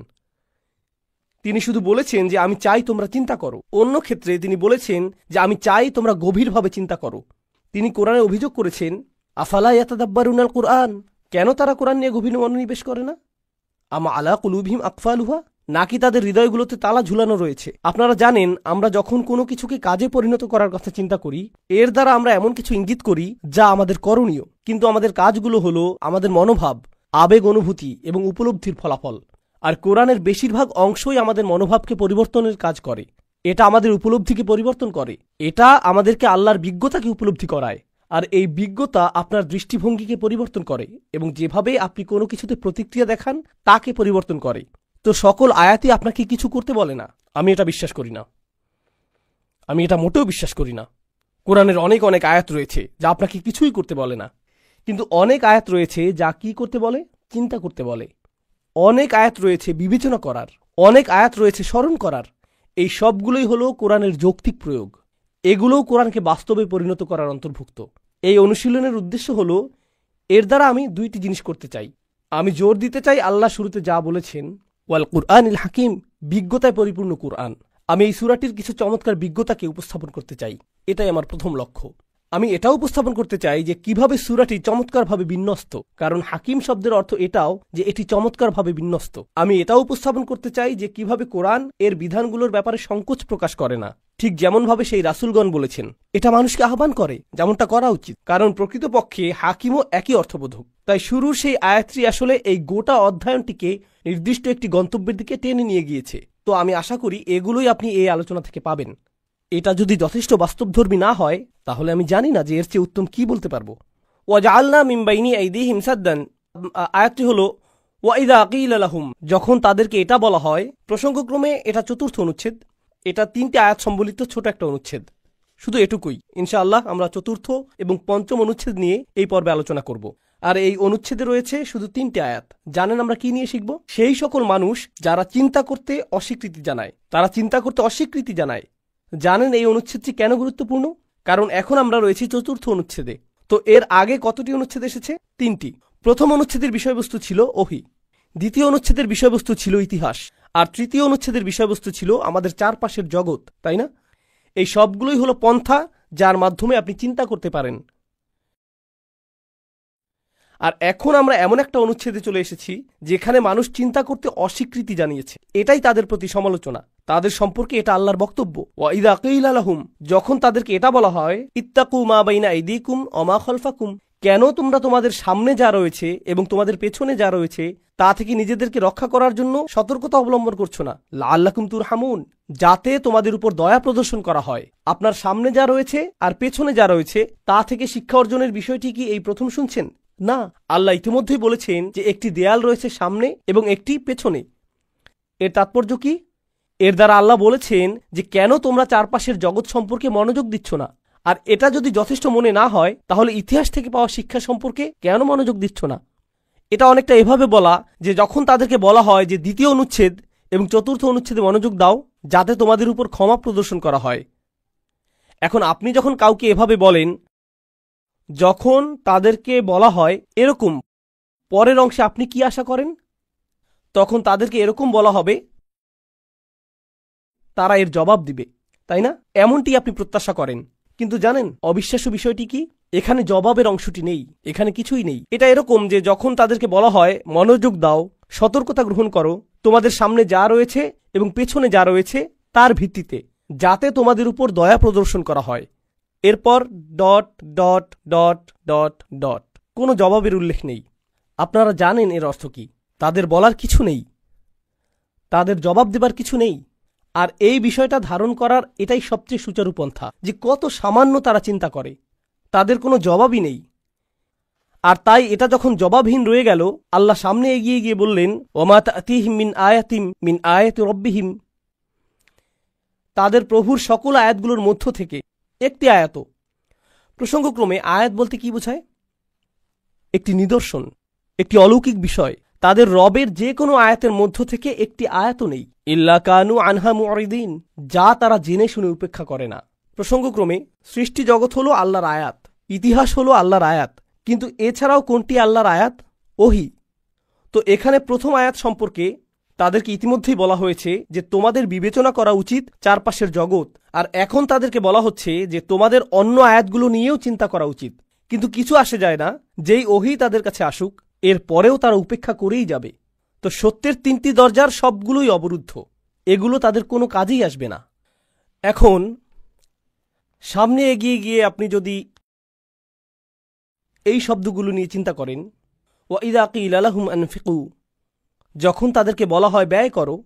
তিনি শুধু বলেছেন যে আমি চাই তোমরা চিন্তা করো। অন্য ক্ষেত্রে তিনি বলেছেন যে আমি চাই তোমরা গভীরভাবে চিন্তা করো। তিনি কোরআনে অভিযোগ করেছেন, আফালা ইয়াতাদাব্বারুনাল কুরআন, কেন তারা কোরআন নিয়ে গভীর মনোনিবেশ করে না? আমা আলা কুলুবিহিম আকফালুহা, নাকি তাদের হৃদয়গুলোতে তালা ঝুলানো রয়েছে? আপনারা জানেন, আমরা যখন কোনো কিছুকে কাজে পরিণত করার কথা চিন্তা করি, এর দ্বারা আমরা এমন কিছু ইঙ্গিত করি যা আমাদের করণীয়, কিন্তু আমাদের কাজগুলো হলো আমাদের মনোভাব, আবেগ, অনুভূতি এবং উপলব্ধির ফলাফল। আর কোরআনের বেশিরভাগ অংশই আমাদের মনোভাবকে পরিবর্তনের কাজ করে। এটা আমাদের উপলব্ধিকে পরিবর্তন করে। এটা আমাদেরকে আল্লাহর বিজ্ঞতাকে উপলব্ধি করায়। আর এই বিজ্ঞতা আপনার দৃষ্টিভঙ্গিকে পরিবর্তন করে এবং যেভাবে আপনি কোনো কিছুতে প্রতিক্রিয়া দেখান তাকে পরিবর্তন করে। তো সকল আয়াতই আপনাকে কিছু করতে বলে না, আমি এটা বিশ্বাস করি না। আমি এটা মোটেও বিশ্বাস করি না। কোরআনের অনেক অনেক আয়াত রয়েছে যা আপনাকে কিছুই করতে বলে না, কিন্তু অনেক আয়াত রয়েছে যা কি করতে বলে? চিন্তা করতে বলে। অনেক আয়াত রয়েছে বিবেচনা করার, অনেক আয়াত রয়েছে স্মরণ করার। এই সবগুলোই হলো কোরআনের যৌক্তিক প্রয়োগ। এগুলোও কোরআনকে বাস্তবে পরিণত করার অন্তর্ভুক্ত। এই অনুশীলনের উদ্দেশ্য হলো, এর দ্বারা আমি দুইটি জিনিস করতে চাই। আমি জোর দিতে চাই আল্লাহ শুরুতে যা বলেছেন, ওয়াল কুরআনিল হাকিম, বিজ্ঞতায় পরিপূর্ণ কুরআন। আমি এই সূরাটির কিছু চমৎকার বিজ্ঞতাকে উপস্থাপন করতে চাই। এটাই আমার প্রথম লক্ষ্য। আমি এটাও উপস্থাপন করতে চাই যে কিভাবে সূরাটি চমৎকারভাবে বিন্যস্ত, কারণ হাকিম শব্দের অর্থ এটাও যে এটি চমৎকারভাবে বিন্যস্ত। আমি এটাও উপস্থাপন করতে চাই যে কিভাবে কোরআন এর বিধানগুলোর ব্যাপারে সংকোচ প্রকাশ করে না, ঠিক যেমনভাবে সেই রাসূলগণ বলেছেন। এটা মানুষকে আহ্বান করে যেমনটা করা উচিত, কারণ প্রকৃতপক্ষে হাকিমও একই অর্থবোধক। তাই শুরুর সেই আয়াতটি আসলে এই গোটা অধ্যয়নটিকে নির্দিষ্ট একটি গন্তব্যের দিকে টেনে নিয়ে গিয়েছে। তো আমি আশা করি এগুলোই আপনি এই আলোচনা থেকে পাবেন। এটা যদি যথেষ্ট বাস্তবধর্মী না হয়, তাহলে আমি জানি না যে এর চেয়ে উত্তম কি বলতে পারবো। ওয়াজআলনা মিন বাইনি আইদিহিম সাদ্দান, আয়াতটি হলো ওয়াইদা কিলা লাহুম, যখন তাদেরকে এটা বলা হয়। প্রসঙ্গক্রমে এটা চতুর্থ অনুচ্ছেদ। এটা 3টি আয়াত সম্বলিত ছোট একটা অনুচ্ছেদ, শুধু এটুকুই। ইনশাআল্লাহ আমরা চতুর্থ এবং পঞ্চম অনুচ্ছেদ নিয়ে এই পর্বে আলোচনা করব। আর এই অনুচ্ছেদে রয়েছে শুধু 3টি আয়াত। জানেন আমরা কি নিয়ে শিখব? সেই সকল মানুষ যারা চিন্তা করতে অস্বীকৃতি জানায়, তারা চিন্তা করতে অস্বীকৃতি জানায়। জানেন এই অনুচ্ছেদটি কেন গুরুত্বপূর্ণ? কারণ এখন আমরা রয়েছি চতুর্থ অনুচ্ছেদে। তো এর আগে কতটি অনুচ্ছেদ এসেছে? 3টি। প্রথম অনুচ্ছেদের বিষয়বস্তু ছিল ওহী, দ্বিতীয় অনুচ্ছেদের বিষয়বস্তু ছিল ইতিহাস, আর তৃতীয় অনুচ্ছেদের বিষয়বস্তু ছিল আমাদের চারপাশের জগৎ, তাই না? এই সবগুলোই হলো পন্থা যার মাধ্যমে আপনি চিন্তা করতে পারেন। আর এখন আমরা এমন একটা অনুচ্ছেদে চলে এসেছি যেখানে মানুষ চিন্তা করতে অস্বীকৃতি জানিয়েছে। এটাই তাদের প্রতি সমালোচনা। তাদের সম্পর্কে এটা আল্লাহর বক্তব্য। ওয়াইদা কিলা লাহুম, যখন তাদেরকে এটা বলা হয়, ইত্তাকু মা বাইনা আইদিকুম ওয়া মা খালফাকুম, কেন তোমরা তোমাদের সামনে যা রয়েছে এবং তোমাদের পেছনে যা রয়েছে তা থেকে নিজেদেরকে রক্ষা করার জন্য সতর্কতা অবলম্বন করছো না? লাআল্লাকুম তুরহামুন, যাতে তোমাদের উপর দয়া প্রদর্শন করা হয়। আপনার সামনে যা রয়েছে আর পেছনে যা রয়েছে তা থেকে শিক্ষা অর্জনের বিষয়টি কি এই প্রথম শুনছেন? না, আল্লাহ ইতিমধ্যেই বলেছেন যে একটি দেয়াল রয়েছে সামনে এবং একটি পেছনে। এর তাৎপর্য কি? এর দ্বারা আল্লাহ বলেছেন যে কেন তোমরা চারপাশের জগৎ সম্পর্কে মনোযোগ দিচ্ছ না। আর এটা যদি যথেষ্ট মনে না হয়, তাহলে ইতিহাস থেকে পাওয়া শিক্ষা সম্পর্কে কেন মনোযোগ দিচ্ছ না? এটা অনেকটা এভাবে বলা যে যখন তাদেরকে বলা হয় যে দ্বিতীয় অনুচ্ছেদ এবং চতুর্থ অনুচ্ছেদে মনোযোগ দাও যাতে তোমাদের উপর ক্ষমা প্রদর্শন করা হয়। এখন আপনি যখন কাউকে এভাবে বলেন, যখন তাদেরকে বলা হয় এরকম, পরের অংশে আপনি কি আশা করেন? তখন তাদেরকে এরকম বলা হবে, তারা এর জবাব দিবে, তাই না? এমনটি আপনি প্রত্যাশা করেন। কিন্তু জানেন অবিশ্বাস্য বিষয়টি কি? এখানে জবাবের অংশটি নেই, এখানে কিছুই নেই। এটা এরকম যে যখন তাদেরকে বলা হয় মনোযোগ দাও, সতর্কতা গ্রহণ করো, তোমাদের সামনে যা রয়েছে এবং পেছনে যা রয়েছে তার ভিত্তিতে, যাতে তোমাদের উপর দয়া প্রদর্শন করা হয়। এরপর dot dot dot dot dot, কোনো জবাবের উল্লেখ নেই। আপনারা জানেন এর অর্থ কি? তাদের বলার কিছু নেই, তাদের জবাব দেবার কিছু নেই। আর এই বিষয়টা ধারণ করার এটাই সবচেয়ে সুচারু পন্থা যে কত সামান্য তারা চিন্তা করে, তাদের কোনো জবাবই নেই। আর তাই এটা যখন জবাবহীন রয়ে গেল, আল্লাহ সামনে এগিয়ে গিয়ে বললেন, ওমা তাতিহিম মিন আয়াতিম মিন আয়াতি রব্বিহিম, তাদের প্রভুর সকল আয়াতগুলোর মধ্য থেকে একটি আয়াত। প্রসঙ্গক্রমে আয়াত বলতে কি বোঝায়? একটি নিদর্শন, একটি অলৌকিক বিষয়। তাদের রবের যে কোনো আয়াতের মধ্য থেকে একটি আয়াতও নেই, ইল্লা কানু আনহা মুরিদিন, যা তারা জেনে শুনে উপেক্ষা করে না। প্রসঙ্গক্রমে সৃষ্টি জগৎ হলো আল্লাহর আয়াত, ইতিহাস হলো আল্লাহর আয়াত, কিন্তু এছাড়াও কোনটি আল্লাহর আয়াত? ওহী। তো এখানে প্রথম আয়াত সম্পর্কে তাদেরকে ইতিমধ্যেই বলা হয়েছে যে তোমাদের বিবেচনা করা উচিত চারপাশের জগৎ। আর এখন তাদেরকে বলা হচ্ছে যে তোমাদের অন্য আয়াতগুলো নিয়েও চিন্তা করা উচিত। কিন্তু কিছু আসে যায় না, যেই ওহী তাদের কাছে আসুক এর পরেও তারা উপেক্ষা করেই যাবে। তো সত্যের 3টি দরজার সবগুলোই অবরুদ্ধ, এগুলো তাদের কোনো কাজেই আসবে না। এখন সামনে এগিয়ে গিয়ে আপনি যদি এই শব্দগুলো নিয়ে চিন্তা করেন, ওয়াইদা কিলা লাহুম আনফিকু, যখন তাদেরকে বলা হয় ব্যয় করো,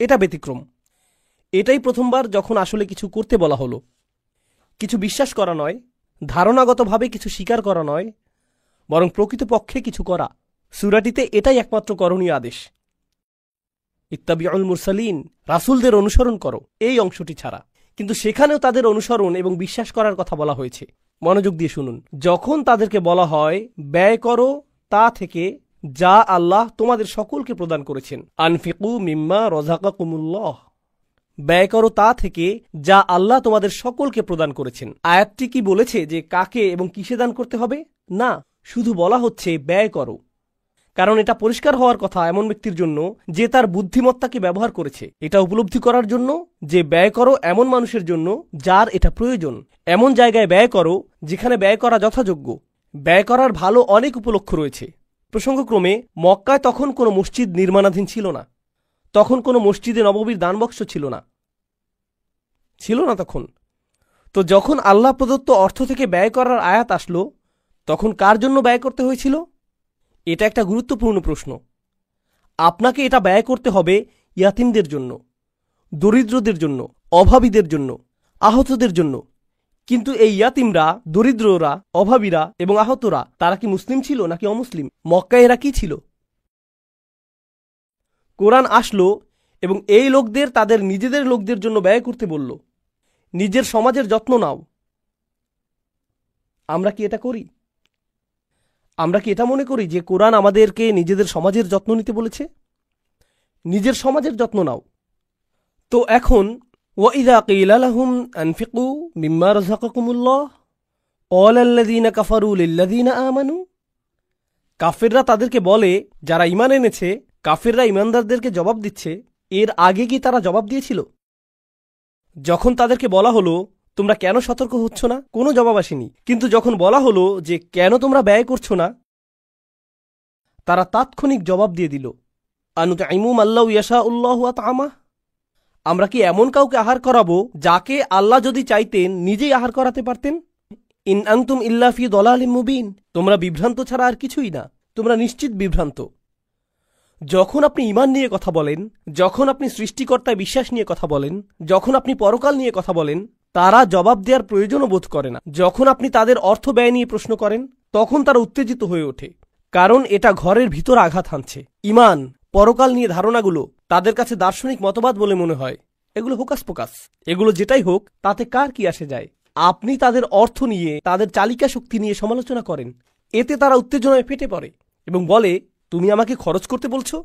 এটা ব্যতিক্রম। এটাই প্রথমবার যখন আসলে কিছু করতে বলা হলো, কিছু বিশ্বাস করা নয়, ধারণাগতভাবে কিছু স্বীকার করা নয়, বরং প্রকৃতপক্ষে কিছু করা। সূরাটিতে এটাই একমাত্র করণীয় আদেশ। ইত্তাবিউল মুরসালিন, রাসূলদের অনুসরণ করো, এই অংশটি ছাড়া। কিন্তু সেখানেও তাদের অনুসরণ এবং বিশ্বাস করার কথা বলা হয়েছে। মনোযোগ দিয়ে শুনুন। যখন তাদেরকে বলা হয় ব্যয় করো তা থেকে যা আল্লাহ তোমাদের সকলকে প্রদান করেছেন, আনফিকু মিম্মা রাযাকাকুমুল্লাহ, ব্যয় করো তা থেকে যা আল্লাহ তোমাদের সকলকে প্রদান করেছেন। আয়াতটি কি বলেছে যে কাকে এবং কিসে দান করতে হবে? না, শুধু বলা হচ্ছে ব্যয় করো। কারণ এটা পরিষ্কার হওয়ার কথা এমন ব্যক্তির জন্য যে তার বুদ্ধিমত্তাকে ব্যবহার করেছে, এটা উপলব্ধি করার জন্য যে ব্যয় করো এমন মানুষের জন্য যার এটা প্রয়োজন। এমন জায়গায় ব্যয় করো যেখানে ব্যয় করা যথাযোগ্য। ব্যয় করার ভালো অনেক উপলক্ষ রয়েছে। প্রসঙ্গক্রমে মক্কায় তখন কোনো মসজিদ নির্মাণাধীন ছিল না, তখন কোনো মসজিদে নববীর দানবক্স ছিল না তখন। তো যখন আল্লাহ প্রদত্ত অর্থ থেকে ব্যয় করার আয়াত আসলো, তখন কার জন্য ব্যয় করতে হয়েছিল? এটা একটা গুরুত্বপূর্ণ প্রশ্ন। আপনাকে এটা ব্যয় করতে হবে ইয়াতিমদের জন্য, দরিদ্রদের জন্য, অভাবীদের জন্য, আহতদের জন্য। কিন্তু এই ইয়াতিমরা, দরিদ্ররা, অভাবীরা এবং আহতরা তারা কি মুসলিম ছিল নাকি অমুসলিম? মক্কায় এরা কি ছিল? কোরআন আসলো এবং এই লোকদের তাদের নিজেদের লোকদের জন্য ব্যয় করতে বলল। নিজের সমাজের যত্ন নাও। আমরা কি এটা করি? আমরা কি এটা মনে করি যে কোরআন আমাদেরকে নিজেদের সমাজের যত্ন নিতে বলেছে? নিজের সমাজের যত্ন নাও। তো এখন ওয়াইদা কিলা লাহুম আনফিকু মিম্মা রাযাকাকুমুল্লাহ ক্বালাল্লাযীনা কাফারু লিল্লাযীনা আমানু, কাফেররা তাদেরকে বলে, যারা ঈমান এনেছে, কাফেররা ঈমানদারদেরকে জবাব দিচ্ছে। এর আগে কি তারা জবাব দিয়েছিল? যখন তাদেরকে বলা হলো তোমরা কেন সতর্ক হচ্ছ না, কোনো জবাব আসেনি। কিন্তু যখন বলা হলো যে কেন তোমরা ব্যয় করছো না, তারা তাৎক্ষণিক জবাব দিয়ে দিল, আনুতঈমু মাল্লাউ ইয়াশাউল্লাহু আতআমাহ, আমরা কি এমন কাউকে আহার করাবো যাকে আল্লাহ যদি চাইতেন নিজেই আহার করাতে পারতেন? ইন আনতুম ইল্লা ফি দালালিম মুবিন, তোমরা বিভ্রান্ত ছাড়া আর কিছুই না, তোমরা নিশ্চিত বিভ্রান্ত। যখন আপনি ঈমান নিয়ে কথা বলেন, যখন আপনি সৃষ্টিকর্তায় বিশ্বাস নিয়ে কথা বলেন, যখন আপনি পরকাল নিয়ে কথা বলেন, তারা জবাব দেওয়ার প্রয়োজনও বোধ করে না। যখন আপনি তাদের অর্থ ব্যয় নিয়ে প্রশ্ন করেন, তখন তারা উত্তেজিত হয়ে ওঠে, কারণ এটা ঘরের ভিতর আঘাত হানছে। ঈমান, পরকাল নিয়ে ধারণাগুলো তাদের কাছে দার্শনিক মতবাদ বলে মনে হয়। এগুলো হোকাস পোকাস। এগুলো যেটাই হোক, তাতে কার কি আসে যায়? আপনি তাদের অর্থ নিয়ে, তাদের চালিকা শক্তি নিয়ে সমালোচনা করেন, এতে তারা উত্তেজনায় ফেটে পড়ে এবং বলে, তুমি আমাকে খরচ করতে বলছো?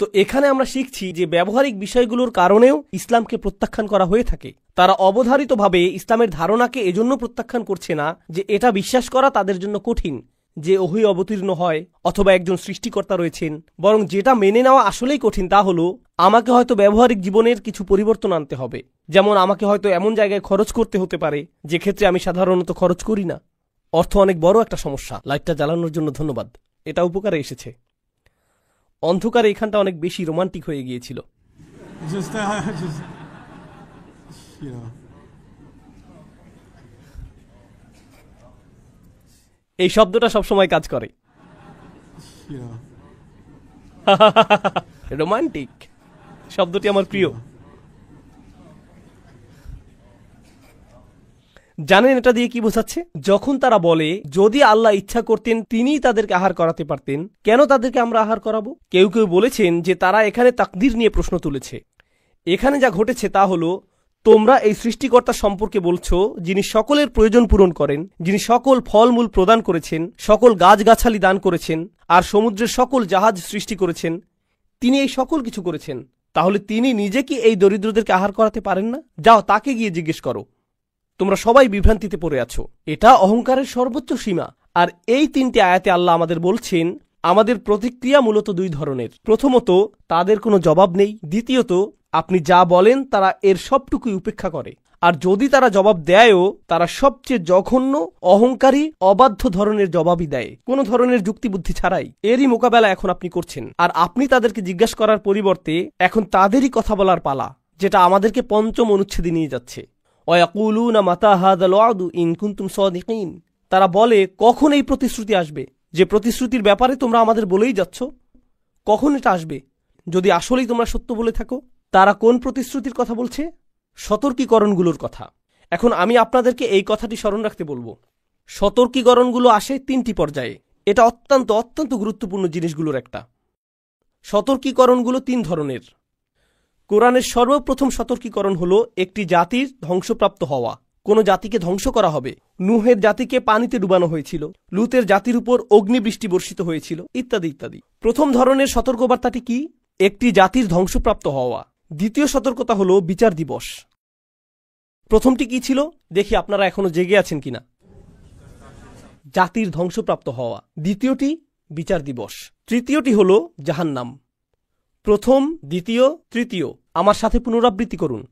তো এখানে আমরা শিখছি যে ব্যবহারিক বিষয়গুলোর কারণেও ইসলামকে প্রত্যাখ্যান করা হয়ে থাকে। তারা অবধারিতভাবে ইসলামের ধারণাকে এজন্য প্রত্যাখ্যান করছে না যে এটা বিশ্বাস করা তাদের জন্য কঠিন যে ওহী অবতীর্ণ হয় অথবা একজন সৃষ্টিকর্তা রয়েছেন, বরং যেটা মেনে নেওয়া আসলেই কঠিন তা হলো আমাকে হয়তো ব্যবহারিক জীবনের কিছু পরিবর্তন আনতে হবে। যেমন আমাকে হয়তো এমন জায়গায় খরচ করতে হতে পারে যে ক্ষেত্রে আমি সাধারণত খরচ করি না। অর্থ অনেক বড় একটা সমস্যা। লাইটটা জ্বালানোর জন্য ধন্যবাদ, এটা উপকারে এসেছে। অন্ধকারে এখানটা অনেক বেশি রোমান্টিক হয়ে গিয়েছিল। এই শব্দটা সবসময় কাজ করে। রোমান্টিক শব্দটি আমার প্রিয়। জানেন এটা দিয়ে কি বোঝাচ্ছে? যখন তারা বলে যদি আল্লাহ ইচ্ছা করতেন তিনিই তাদেরকে আহার করাতে পারতেন, কেন তাদেরকে আমরা আহার করাবো? কেউ কেউ বলেছেন যে তারা এখানে তাকদীর নিয়ে প্রশ্ন তুলেছে। এখানে যা ঘটেছে তা হলো, তোমরা এই সৃষ্টিকর্তা সম্পর্কে বলছো যিনি সকলের প্রয়োজন পূরণ করেন, যিনি সকল ফলমূল প্রদান করেছেন, সকল গাছগাছালি দান করেছেন, আর সমুদ্রের সকল জাহাজ সৃষ্টি করেছেন, তিনি এই সকল কিছু করেছেন। তাহলে তিনি নিজে কি এই দরিদ্রদেরকে আহার করাতে পারেন না? যাও তাকে গিয়ে জিজ্ঞেস করো। তোমরা সবাই বিভ্রান্তিতে পড়ে আছো। এটা অহংকারের সর্বোচ্চ সীমা। আর এই 3টি আয়াতে আল্লাহ আমাদের বলছেন আমাদের প্রতিক্রিয়া মূলত 2 ধরনের। প্রথমত, তাদের কোনো জবাব নেই। দ্বিতীয়ত, আপনি যা বলেন তারা এর সবটুকুই উপেক্ষা করে। আর যদি তারা জবাব দেয়ও তারা সবচেয়ে জঘন্য, অহংকারী, অবাধ্য ধরনের জবাবই দেয়, কোনো ধরনের যুক্তিবুদ্ধি ছাড়াই। এরই মোকাবেলা এখন আপনি করছেন, আর আপনি তাদেরকে জিজ্ঞাসা করার পরিবর্তে এখন তাদেরই কথা বলার পালা, যেটা আমাদেরকে পঞ্চম অনুচ্ছেদে নিয়ে যাচ্ছে। ওয়ায়াকুলুনা মাতা হাযাল ওয়াদু ইন কুনতুম সাদিকিন। তারা বলে, কখন এই প্রতিশ্রুতি আসবে, যে প্রতিশ্রুতির ব্যাপারে তোমরা আমাদের বলেই যাচ্ছ, কখন এটা আসবে যদি আসলেই তোমরা সত্য বলে থাকো? তারা কোন প্রতিশ্রুতির কথা বলছে? সতর্কীকরণগুলোর কথা। এখন আমি আপনাদেরকে এই কথাটি স্মরণ রাখতে বলবো, সতর্কীকরণগুলো আসে 3টি পর্যায়ে। এটা অত্যন্ত অত্যন্ত গুরুত্বপূর্ণ জিনিসগুলোর একটা। সতর্কীকরণগুলো 3 ধরনের। কোরআনের সর্বপ্রথম সতর্কীকরণ হলো একটি জাতির ধ্বংসপ্রাপ্ত হওয়া, কোন জাতিকে ধ্বংস করা হবে। নূহের জাতিকে পানিতে ডুবানো হয়েছিল, লুতের জাতির উপর অগ্নিবৃষ্টি বর্ষিত হয়েছিল, ইত্যাদি ইত্যাদি। প্রথম ধরনের সতর্কবার্তাটি কি? একটি জাতির ধ্বংসপ্রাপ্ত হওয়া। দ্বিতীয় সতর্কতা হলো বিচার দিবস। প্রথমটি কি ছিল দেখি আপনারা এখনো জেগে আছেন কিনা। জাতির ধ্বংসপ্রাপ্ত হওয়া। দ্বিতীয়টি বিচার দিবস। তৃতীয়টি হলো জাহান্নাম। প্রথম, দ্বিতীয়, তৃতীয় আমার সাথে পুনরাবৃত্তি করুন।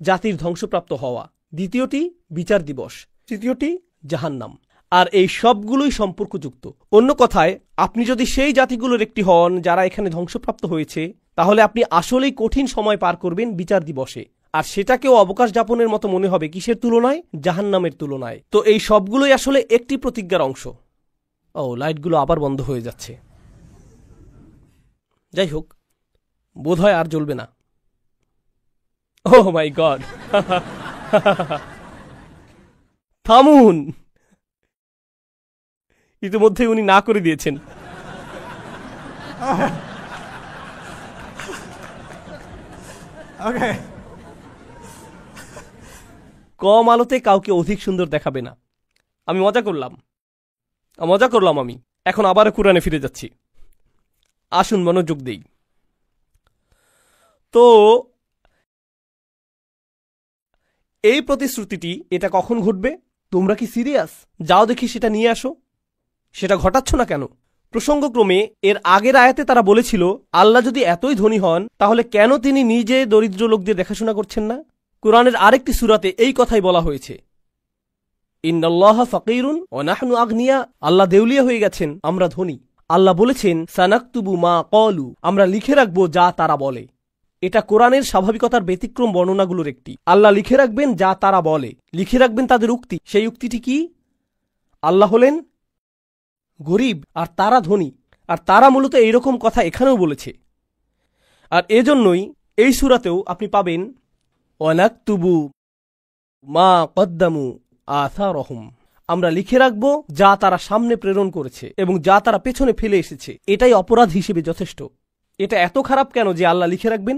জাতির ধ্বংসপ্রাপ্ত হওয়া, দ্বিতীয়টি বিচার দিবস, তৃতীয়টি জাহান্নাম। আর এই সবগুলোই সম্পর্কযুক্ত। অন্য কথায়, আপনি যদি সেই জাতিগুলোর একটি হন যারা এখানে ধ্বংসপ্রাপ্ত হয়েছে, তাহলে আপনি আসলেই কঠিন সময় পার করবেন বিচার দিবসে। আর সেটাকেও অবকাশ যাপনের মতো মনে হবে কিসের তুলনায়? জাহান্নামের তুলনায়। তো এই সবগুলোই আসলে একটি প্রতিজ্ঞার অংশ। ও, লাইটগুলো আবার বন্ধ হয়ে যাচ্ছে। যাই হোক, বোধহয় আর জ্বলবে না। ও মাই গড, থামুন। ইতিমধ্যে উনি না করে দিয়েছেন। কম আলোতে কাউকে অধিক সুন্দর দেখাবে না। আমি মজা করলাম আমি। এখন আবার কুরআনে ফিরে যাচ্ছি। আসুন মনোযোগ দেই। তো এই প্রতিশ্রুতিটি, এটা কখন ঘটবে? তোমরা কি সিরিয়াস? যাও দেখি সেটা নিয়ে আসো। সেটা ঘটাচ্ছ না কেন? প্রসঙ্গক্রমে এর আগের আয়াতে তারা বলেছিল, আল্লাহ যদি এতই ধনী হন তাহলে কেন তিনি নিজে দরিদ্র লোকদের দেখাশোনা করছেন না? কোরআনের আরেকটি সূরাতে এই কথাই বলা হয়েছে, ইন্নাল্লাহা ফাকিরুন ওয়া নাহনু আগনিয়া। আল্লাহ দেউলিয়া হয়ে গেছেন, আমরা ধনী। আল্লাহ বলেছেন, সানাকতুবু মা ক্বালু, আমরা লিখে রাখবো যা তারা বলে। এটা কোরআনের স্বাভাবিকতার ব্যতিক্রম বর্ণনাগুলোর একটি। আল্লাহ লিখে রাখবেন যা তারা বলে, লিখে রাখবেন তাদের উক্তি। সেই উক্তিটি কি? আল্লাহ হলেন গরিব আর তারা ধনী। আর তারা মূলত এইরকম কথা এখানেও বলেছে। আর এজন্যই এই সূরাতেও আপনি পাবেন, ওয়ানাকতুবু মা কদ্দামু আসারহুম, আমরা লিখে রাখব যা তারা সামনে প্রেরণ করেছে এবং যা তারা পেছনে ফেলে এসেছে। এটাই অপরাধ হিসেবে যথেষ্ট। এটা এত খারাপ কেন যে আল্লাহ লিখে রাখবেন?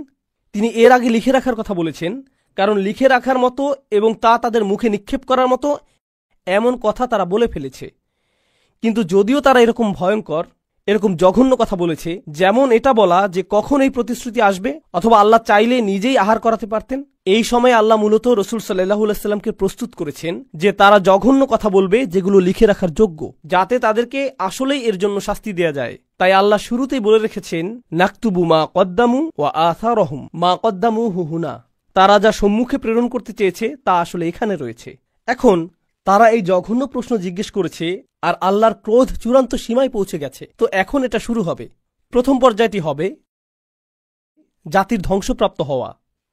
তিনি এর আগে লিখে রাখার কথা বলেছেন, কারণ লিখে রাখার মতো এবং তা তাদের মুখে নিক্ষেপ করার মতো এমন কথা তারা বলে ফেলেছে। কিন্তু যদিও তারা এরকম ভয়ঙ্কর, এরকম জঘন্য কথা বলেছে, যেমন এটা বলা যে কখন এই প্রতিশ্রুতি আসবে, অথবা আল্লাহ চাইলে নিজেই আহার করাতে পারতেন, এই সময় আল্লাহ মূলত রাসূল সাল্লাল্লাহু আলাইহি ওয়াসাল্লামকে প্রস্তুত করেছেন যে তারা জঘন্য কথা বলবে যেগুলো লিখে রাখার যোগ্য, যাতে তাদেরকে আসলেই এর জন্য শাস্তি দেয়া যায়। তাই আল্লাহ শুরুতেই বলে রেখেছেন, নাকতুবু মা কদ্দামু ওয়া আসারহুম, মা কদ্দামু হুনা, তারা যা সম্মুখে প্রেরণ করতে চেয়েছে তা আসলে এখানে রয়েছে। এখন তারা এই জঘন্য প্রশ্ন জিজ্ঞেস করেছে, আর আল্লাহর ক্রোধ চূড়ান্ত সীমায় পৌঁছে গেছে। তো এখন এটা শুরু হবে। প্রথম পর্যায়টি হবে জাতির ধ্বংসপ্রাপ্ত হওয়া।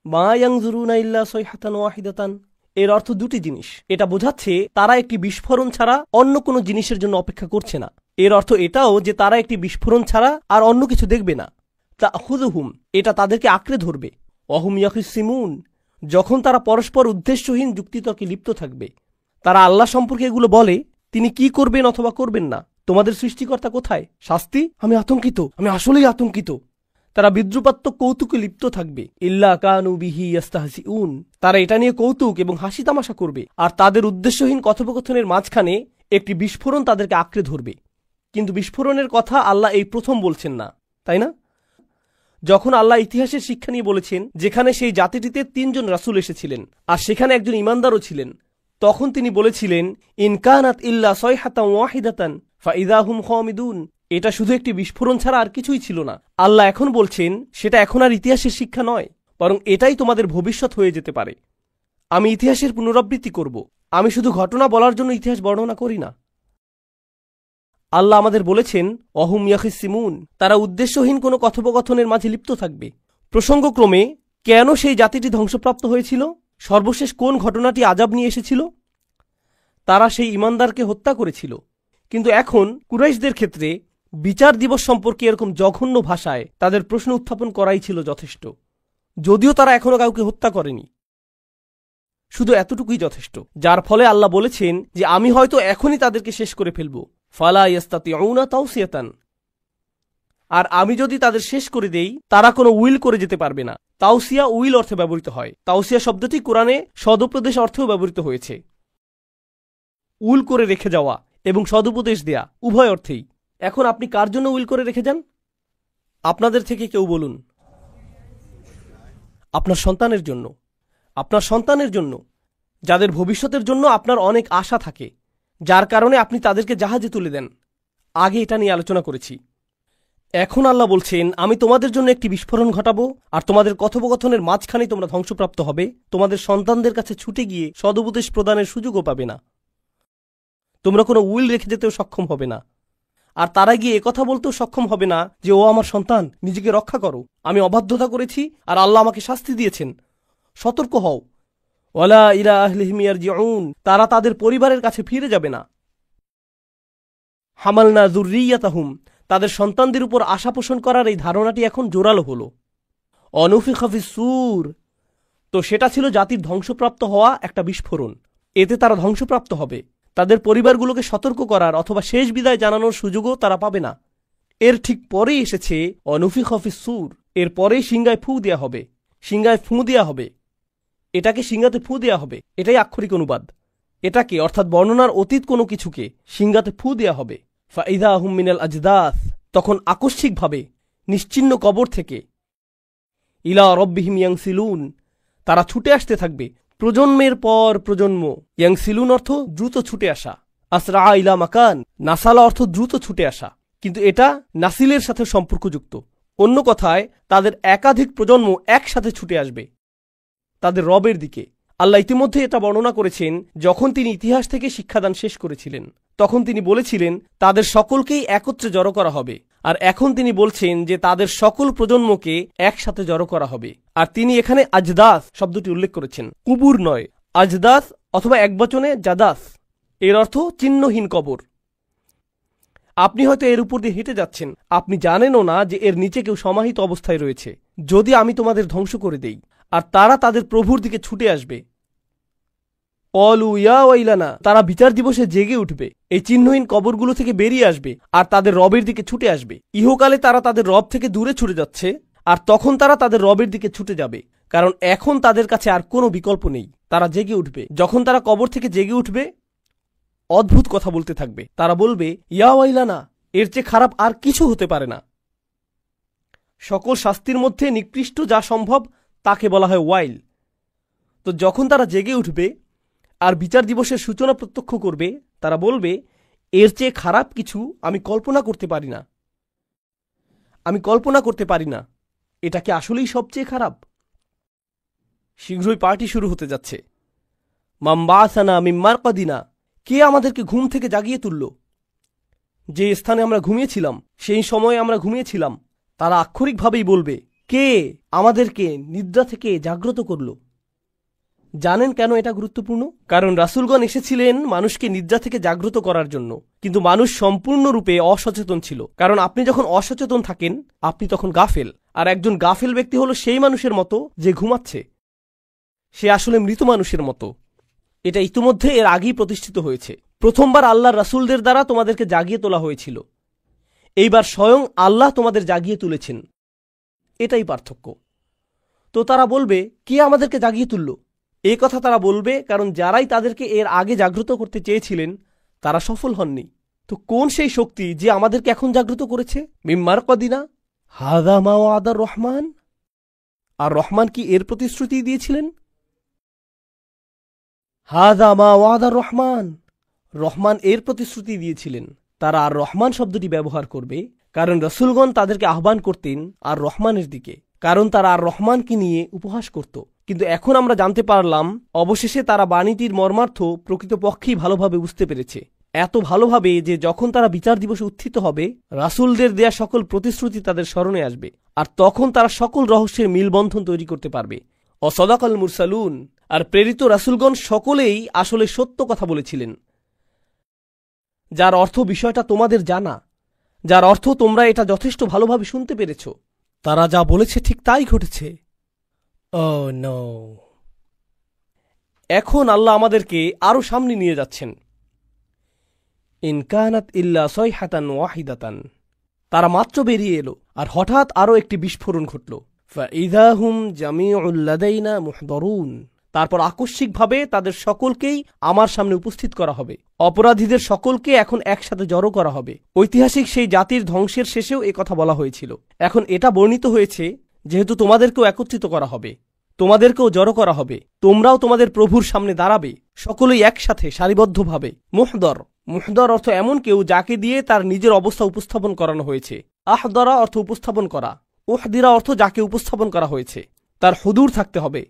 মা ইয়ানজুরুনা ইল্লা সাইহাতান ওয়াহিদাতান, এর অর্থ দুটি জিনিস। এটা বোঝাচ্ছে তারা একটি বিস্ফোরণ ছাড়া অন্য কোনো জিনিসের জন্য অপেক্ষা করছে না। এর অর্থ এটাও যে তারা একটি বিস্ফোরণ ছাড়া আর অন্য কিছু দেখবে না। তাখুযুহুম, এটা তাদেরকে আঁকড়ে ধরবে। ওয়াহুম ইয়াখিসিমুন, যখন তারা পরস্পর উদ্দেশ্যহীন যুক্তিতর্কে লিপ্ত থাকবে। তারা আল্লাহ সম্পর্কে এগুলো বলে, তিনি কি করবেন অথবা করবেন না, তোমাদের সৃষ্টিকর্তা কোথায়, শাস্তি, আমি আতঙ্কিত, আমি আসলেই আতঙ্কিত। তারা বিদ্রুপাত্মক কৌতুকে লিপ্ত থাকবে। ইল্লা কানু বিহি ইয়াস্তাহজিউন, তারা এটা নিয়ে কৌতুক এবং হাসি তামাশা করবে। আর তাদের উদ্দেশ্যহীন কথোপকথনের মাঝখানে একটি বিস্ফোরণ তাদেরকে আঁকড়ে ধরবে। কিন্তু বিস্ফোরণের কথা আল্লাহ এই প্রথম বলছেন না, তাই না? যখন আল্লাহ ইতিহাসের শিক্ষা নিয়ে বলেছেন, যেখানে সেই জাতিটিতে 3 জন রাসূল এসেছিলেন আর সেখানে একজন ইমানদারও ছিলেন, তখন তিনি বলেছিলেন, ইনকানাত ইল্লা সাইহাতান ওয়াহিদাতান ফাইযা হুম খামিদুন, এটা শুধু একটি বিস্ফোরণ ছাড়া আর কিছুই ছিল না। আল্লাহ এখন বলছেন, সেটা এখন আর ইতিহাসের শিক্ষা নয়, বরং এটাই তোমাদের ভবিষ্যৎ হয়ে যেতে পারে। আমি ইতিহাসের পুনরাবৃত্তি করব। আমি শুধু ঘটনা বলার জন্য ইতিহাস বর্ণনা করি না। আল্লাহ আমাদের বলেছেন, অহুম ইয়াখিসিমুন, তারা উদ্দেশ্যহীন কোনো কথোপকথনের মাঝে লিপ্ত থাকবে। প্রসঙ্গক্রমে কেন সেই জাতিটি ধ্বংসপ্রাপ্ত হয়েছিল? সর্বশেষ কোন ঘটনাটি আযাব নিয়ে এসেছিল? তারা সেই ঈমানদারকে হত্যা করেছিল। কিন্তু এখন কুরাইশদের ক্ষেত্রে বিচার দিবস সম্পর্কে এরকম জঘন্য ভাষায় তাদের প্রশ্ন উত্থাপন করাই ছিল যথেষ্ট, যদিও তারা এখনো কাউকে হত্যা করেনি। শুধু এতটুকুই যথেষ্ট, যার ফলে আল্লাহ বলেছেন যে আমি হয়তো এখনই তাদেরকে শেষ করে ফেলব। ফালা ইয়াস্তাতিউনা তাওসিয়াতান, আর আমি যদি তাদের শেষ করে দেই তারা কোনো উইল করে যেতে পারবে না। তাওসিয়া উইল অর্থে ব্যবহৃত হয়। তাওসিয়া শব্দটি কোরআনে সদুপদেশ অর্থেও ব্যবহৃত হয়েছে। উইল করে রেখে যাওয়া এবং সদুপদেশ দেয়া উভয় অর্থেই। এখন আপনি কার জন্য উইল করে রেখে যান? আপনাদের থেকে কেউ বলুন। আপনার সন্তানের জন্য। আপনার সন্তানের জন্য, যাদের ভবিষ্যতের জন্য আপনার অনেক আশা থাকে, যার কারণে আপনি তাদেরকে জাহাজে তুলে দেন। আগে এটা নিয়ে আলোচনা করেছি। এখন আল্লাহ বলছেন, আমি তোমাদের জন্য একটি বিস্ফোরণ ঘটাবো, আর তোমাদের কথোপকথনের মাঝখানে তোমরা ধ্বংসপ্রাপ্ত হবে। তোমাদের সন্তানদের কাছে ছুটে গিয়ে সদুপদেশ প্রদানের সুযোগও পাবে না। তোমরা কোনো উইল রেখে যেতেও সক্ষম হবে না। আর তারা গিয়ে একথা বলতেও সক্ষম হবে না যে ও আমার সন্তান, নিজেকে রক্ষা করো, আমি অবাধ্যতা করেছি আর আল্লাহ আমাকে শাস্তি দিয়েছেন, সতর্ক হও। ওয়ালা ইলা আহলিহিম ইয়ারজিউন, তারা তাদের পরিবারের কাছে ফিরে যাবে না। হামালনা যুররিয়াতাহুম, তাদের সন্তানদের উপর আশা পোষণ করার এই ধারণাটি এখন জোরালো হলো। অনুফিখা ফিস-সূর, তো সেটা ছিল জাতির ধ্বংসপ্রাপ্ত হওয়া একটা বিস্ফোরণ। এতে তারা ধ্বংসপ্রাপ্ত হবে। তাদের পরিবারগুলোকে সতর্ক করার অথবা শেষ বিদায় জানানোর সুযোগও তারা পাবে না। এর ঠিক পরেই এসেছে অনুফিখা ফিস-সূর, এর পরেই সিংহায় ফু দেয়া হবে। সিংহায় ফু দেয়া হবে, এটাকে সিংহাতে ফু দেয়া হবে, এটাই আক্ষরিক অনুবাদ। এটাকে অর্থাৎ বর্ণনার অতীত কোনো কিছুকে সিংহাতে ফু দেয়া হবে। ফাইদা হুম মিনাল আজদাস, তখন আকস্মিকভাবে নিশ্চিহ্ন কবর থেকে ইলা রব্বিহিম ইয়ানসিলুন, তারা ছুটে আসতে থাকবে প্রজন্মের পর প্রজন্ম। ইয়ানসিলুন অর্থ দ্রুত ছুটে আসা। আসরা ইলা মাকান, নাসালা অর্থ দ্রুত ছুটে আসা, কিন্তু এটা নাসিলের সাথে সম্পর্কযুক্ত। অন্য কথায় তাদের একাধিক প্রজন্ম একসাথে ছুটে আসবে তাদের রবের দিকে। আল্লাহ ইতিমধ্যে এটা বর্ণনা করেছেন যখন তিনি ইতিহাস থেকে শিক্ষাদান শেষ করেছিলেন। তখন তিনি বলেছিলেন তাদের সকলকেই একত্রে জড়ো করা হবে, আর এখন তিনি বলছেন যে তাদের সকল প্রজন্মকে একসাথে জড়ো করা হবে। আর তিনি এখানে আজদাস শব্দটি উল্লেখ করেছেন, কুবুর নয়। আজদাস অথবা একবচনে জাদাস, এর অর্থ চিহ্নহীন কবর। আপনি হয়তো এর উপর দিয়ে হেঁটে যাচ্ছেন, আপনি জানেনও না যে এর নিচে কেউ সমাহিত অবস্থায় রয়েছে। যদি আমি তোমাদের ধ্বংস করে দেই, আর তারা তাদের প্রভুর দিকে ছুটে আসবে। ক্বালু ইয়া ওয়াইলানা, তারা বিচার দিবসে জেগে উঠবে, এই চিহ্নহীন কবরগুলো থেকে বেরিয়ে আসবে আর তাদের রবের দিকে ছুটে আসবে। ইহকালে তারা তাদের রব থেকে দূরে ছুটে যাচ্ছে, আর তখন তারা তাদের রবের দিকে ছুটে যাবে, কারণ এখন তাদের কাছে আর কোনো বিকল্প নেই। তারা জেগে উঠবে। যখন তারা কবর থেকে জেগে উঠবে, অদ্ভুত কথা বলতে থাকবে। তারা বলবে, ইয়া ওয়াইলানা, এর চেয়ে খারাপ আর কিছু হতে পারে না। সকল শাস্তির মধ্যে নিকৃষ্ট যা সম্ভব তাকে বলা হয় ওয়াইল। তো যখন তারা জেগে উঠবে আর বিচার দিবসের সূচনা প্রত্যক্ষ করবে, তারা বলবে, এর চেয়ে খারাপ কিছু আমি কল্পনা করতে পারি না। আমি কল্পনা করতে পারি না, এটা কি আসলেই সবচেয়ে খারাপ? শীঘ্রই পার্টি শুরু হতে যাচ্ছে। মাম্বাসানা মিন মারকাদিনা, কে আমাদেরকে ঘুম থেকে জাগিয়ে তুলল? যে স্থানে আমরা ঘুমিয়েছিলাম, সেই সময়ে আমরা ঘুমিয়েছিলাম। তারা আক্ষরিকভাবেই বলবে, কে আমাদেরকে নিদ্রা থেকে জাগ্রত করল? জানেন কেন এটা গুরুত্বপূর্ণ? কারণ রাসূলগণ এসেছিলেন মানুষকে নিদ্রা থেকে জাগ্রত করার জন্য, কিন্তু মানুষ সম্পূর্ণরূপে অসচেতন ছিল। কারণ আপনি যখন অসচেতন থাকেন, আপনি তখন গাফেল। আর একজন গাফেল ব্যক্তি হলো সেই মানুষের মতো যে ঘুমাচ্ছে, সে আসলে মৃত মানুষের মতো। এটা ইতিমধ্যে এর আগেই প্রতিষ্ঠিত হয়েছে। প্রথমবার আল্লাহর রাসূলদের দ্বারা তোমাদেরকে জাগিয়ে তোলা হয়েছিল, এইবার স্বয়ং আল্লাহ তোমাদের জাগিয়ে তুলেছেন। এটাই পার্থক্য। তো তারা বলবে, কে আমাদেরকে জাগিয়ে তুলল? এই কথা তারা বলবে কারণ যারাই তাদেরকে এর আগে জাগ্রত করতে চেয়েছিলেন তারা সফল হননি। তো কোন সেই শক্তি যে আমাদেরকে এখন জাগ্রত করেছে? মিন মারকাদিনা হাযা মা ওয়াদার রহমান, আর রহমান কি এর প্রতিশ্রুতি দিয়েছিলেন? হাযা মা ওয়াদার রহমান, রহমান এর প্রতিশ্রুতি দিয়েছিলেন। তারা আর রহমান শব্দটি ব্যবহার করবে কারণ রাসূলগণ তাদেরকে আহ্বান করতেন আর রহমানের দিকে, কারণ তারা আর রহমানকে নিয়ে উপহাস করত। কিন্তু এখন আমরা জানতে পারলাম অবশেষে তারা বাণীটির মর্মার্থ প্রকৃতপক্ষেই ভালোভাবে বুঝতে পেরেছে, এত ভালোভাবে যে যখন তারা বিচার দিবসে উত্থিত হবে রাসূলদের দেয়া সকল প্রতিশ্রুতি তাদের স্মরণে আসবে, আর তখন তারা সকল রহস্যের মিলবন্ধন তৈরি করতে পারবে। অসদাকাল মুরসালুন, আর প্রেরিত রাসূলগণ সকলেই আসলে সত্য কথা বলেছিলেন, যার অর্থ বিষয়টা তোমাদের জানা, যার অর্থ তোমরা এটা যথেষ্ট ভালোভাবে শুনতে পেরেছ। তারা যা বলেছে ঠিক তাই ঘটেছে। Oh no! এখন আল্লাহ আমাদেরকে আরো সামনে নিয়ে যাচ্ছেন। ইন কানাত ইল্লা সাইহাতান ওয়াহিদাতান, তারা মাত্র বেরিয়ে এলো আর হঠাৎ আরো একটি বিস্ফোরণ ঘটল। ফাইযা হুম জামিউল লাদাইনা মুহদারুন, তারপর আকস্মিকভাবে তাদের সকলকেই আমার সামনে উপস্থিত করা হবে। অপরাধীদের সকলকে এখন একসাথে জড়ো করা হবে। ঐতিহাসিক সেই জাতির ধ্বংসের শেষেও কথা বলা হয়েছিল। এখন এটা বর্ণিত হয়েছে যেহেতু তোমাদেরকেও একত্রিত করা হবে, তোমাদেরকেও জড়ো করা হবে, তোমরাও তোমাদের প্রভুর সামনে দাঁড়াবে, সকলেই একসাথে সারিবদ্ধভাবে। মুহদর, মুহদর অর্থ এমন কেউ যাকে দিয়ে তার নিজের অবস্থা উপস্থাপন করানো হয়েছে। আহদরা অর্থ উপস্থাপন করা, উহদিরা অর্থ যাকে উপস্থাপন করা হয়েছে। তার হুদুর থাকতে হবে,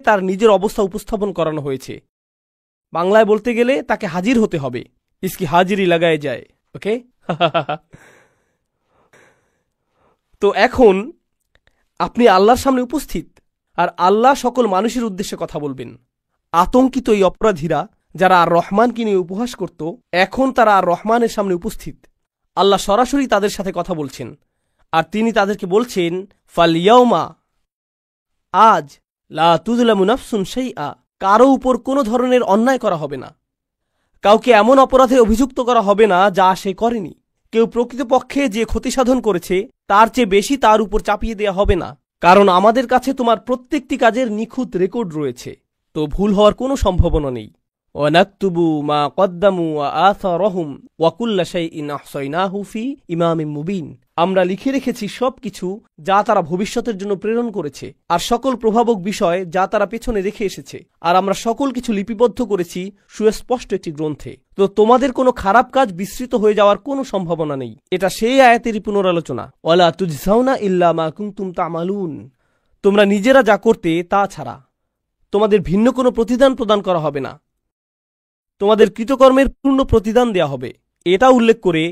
তার নিজের অবস্থা উপস্থাপন করানো হয়েছে। বাংলায় বলতে গেলে তাকে হাজির হতে হবে। ইসকি হাজিরি লাগায় যায়। ওকে তো এখন আপনি আল্লাহর সামনে উপস্থিত, আর আল্লাহ সকল মানুষের উদ্দেশ্যে কথা বলবেন। আতঙ্কিত এই অপরাধীরা যারা আর রহমানকে নিয়ে উপহাস করত, এখন তারা আর রহমানের সামনে উপস্থিত। আল্লাহ সরাসরি তাদের সাথে কথা বলছেন, আর তিনি তাদেরকে বলছেন ফালিয়াউমা, আজ লা তুযলামু নাফসুন শাইআ, কারো উপর কোনো ধরনের অন্যায় করা হবে না, কাউকে এমন অপরাধে অভিযুক্ত করা হবে না যা সে করেনি। কেউ প্রকৃতপক্ষে যে ক্ষতিসাধন করেছে তার চেয়ে বেশি তার উপর চাপিয়ে দেয়া হবে না, কারণ আমাদের কাছে তোমার প্রত্যেকটি কাজের নিখুঁত রেকর্ড রয়েছে, তো ভুল হওয়ার কোনো সম্ভাবনা নেই। ওয়ানাকতুবু মা কদ্দামু ওয়া আসারহুম ওয়া কুল্লা শাইইন আহসাইনাহু ফি ইমামিম মুবিন, আমরা লিখে রেখেছি সবকিছু যা তারা ভবিষ্যতের জন্য প্রেরণ করেছে, আর সকল প্রভাবক বিষয় যা তারা পেছনে রেখে এসেছে, আর আমরা সকল কিছু লিপিবদ্ধ করেছি সুস্পষ্ট একটি গ্রন্থে। তো তোমাদের কোনো খারাপ কাজ বিস্তৃত হয়ে যাওয়ার কোনো সম্ভাবনা নেই। এটা সেই আয়াতেরই পুনরালোচনা। ওয়ালা তুজজাউনা ইল্লা মা কুনতুম তা'মালুন, তোমরা নিজেরা যা করতে তা ছাড়া তোমাদের ভিন্ন কোনো প্রতিদান প্রদান করা হবে না, তোমাদের কৃতকর্মের পূর্ণ প্রতিদান দেয়া হবে। এটা উল্লেখ করে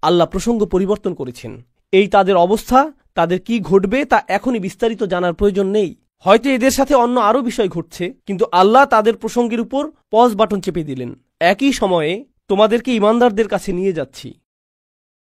আল্লাহ প্রসঙ্গ পরিবর্তন করেছেন। এই তাদের অবস্থা, তাদের কি ঘটবে তা এখনই বিস্তারিত জানার প্রয়োজন নেই। হয়তো এদের সাথে অন্য আরও বিষয় ঘটছে, কিন্তু আল্লাহ তাদের প্রসঙ্গের উপর পজ বাটন চেপে দিলেন। একই সময়ে তোমাদেরকে ইমানদারদের কাছে নিয়ে যাচ্ছি,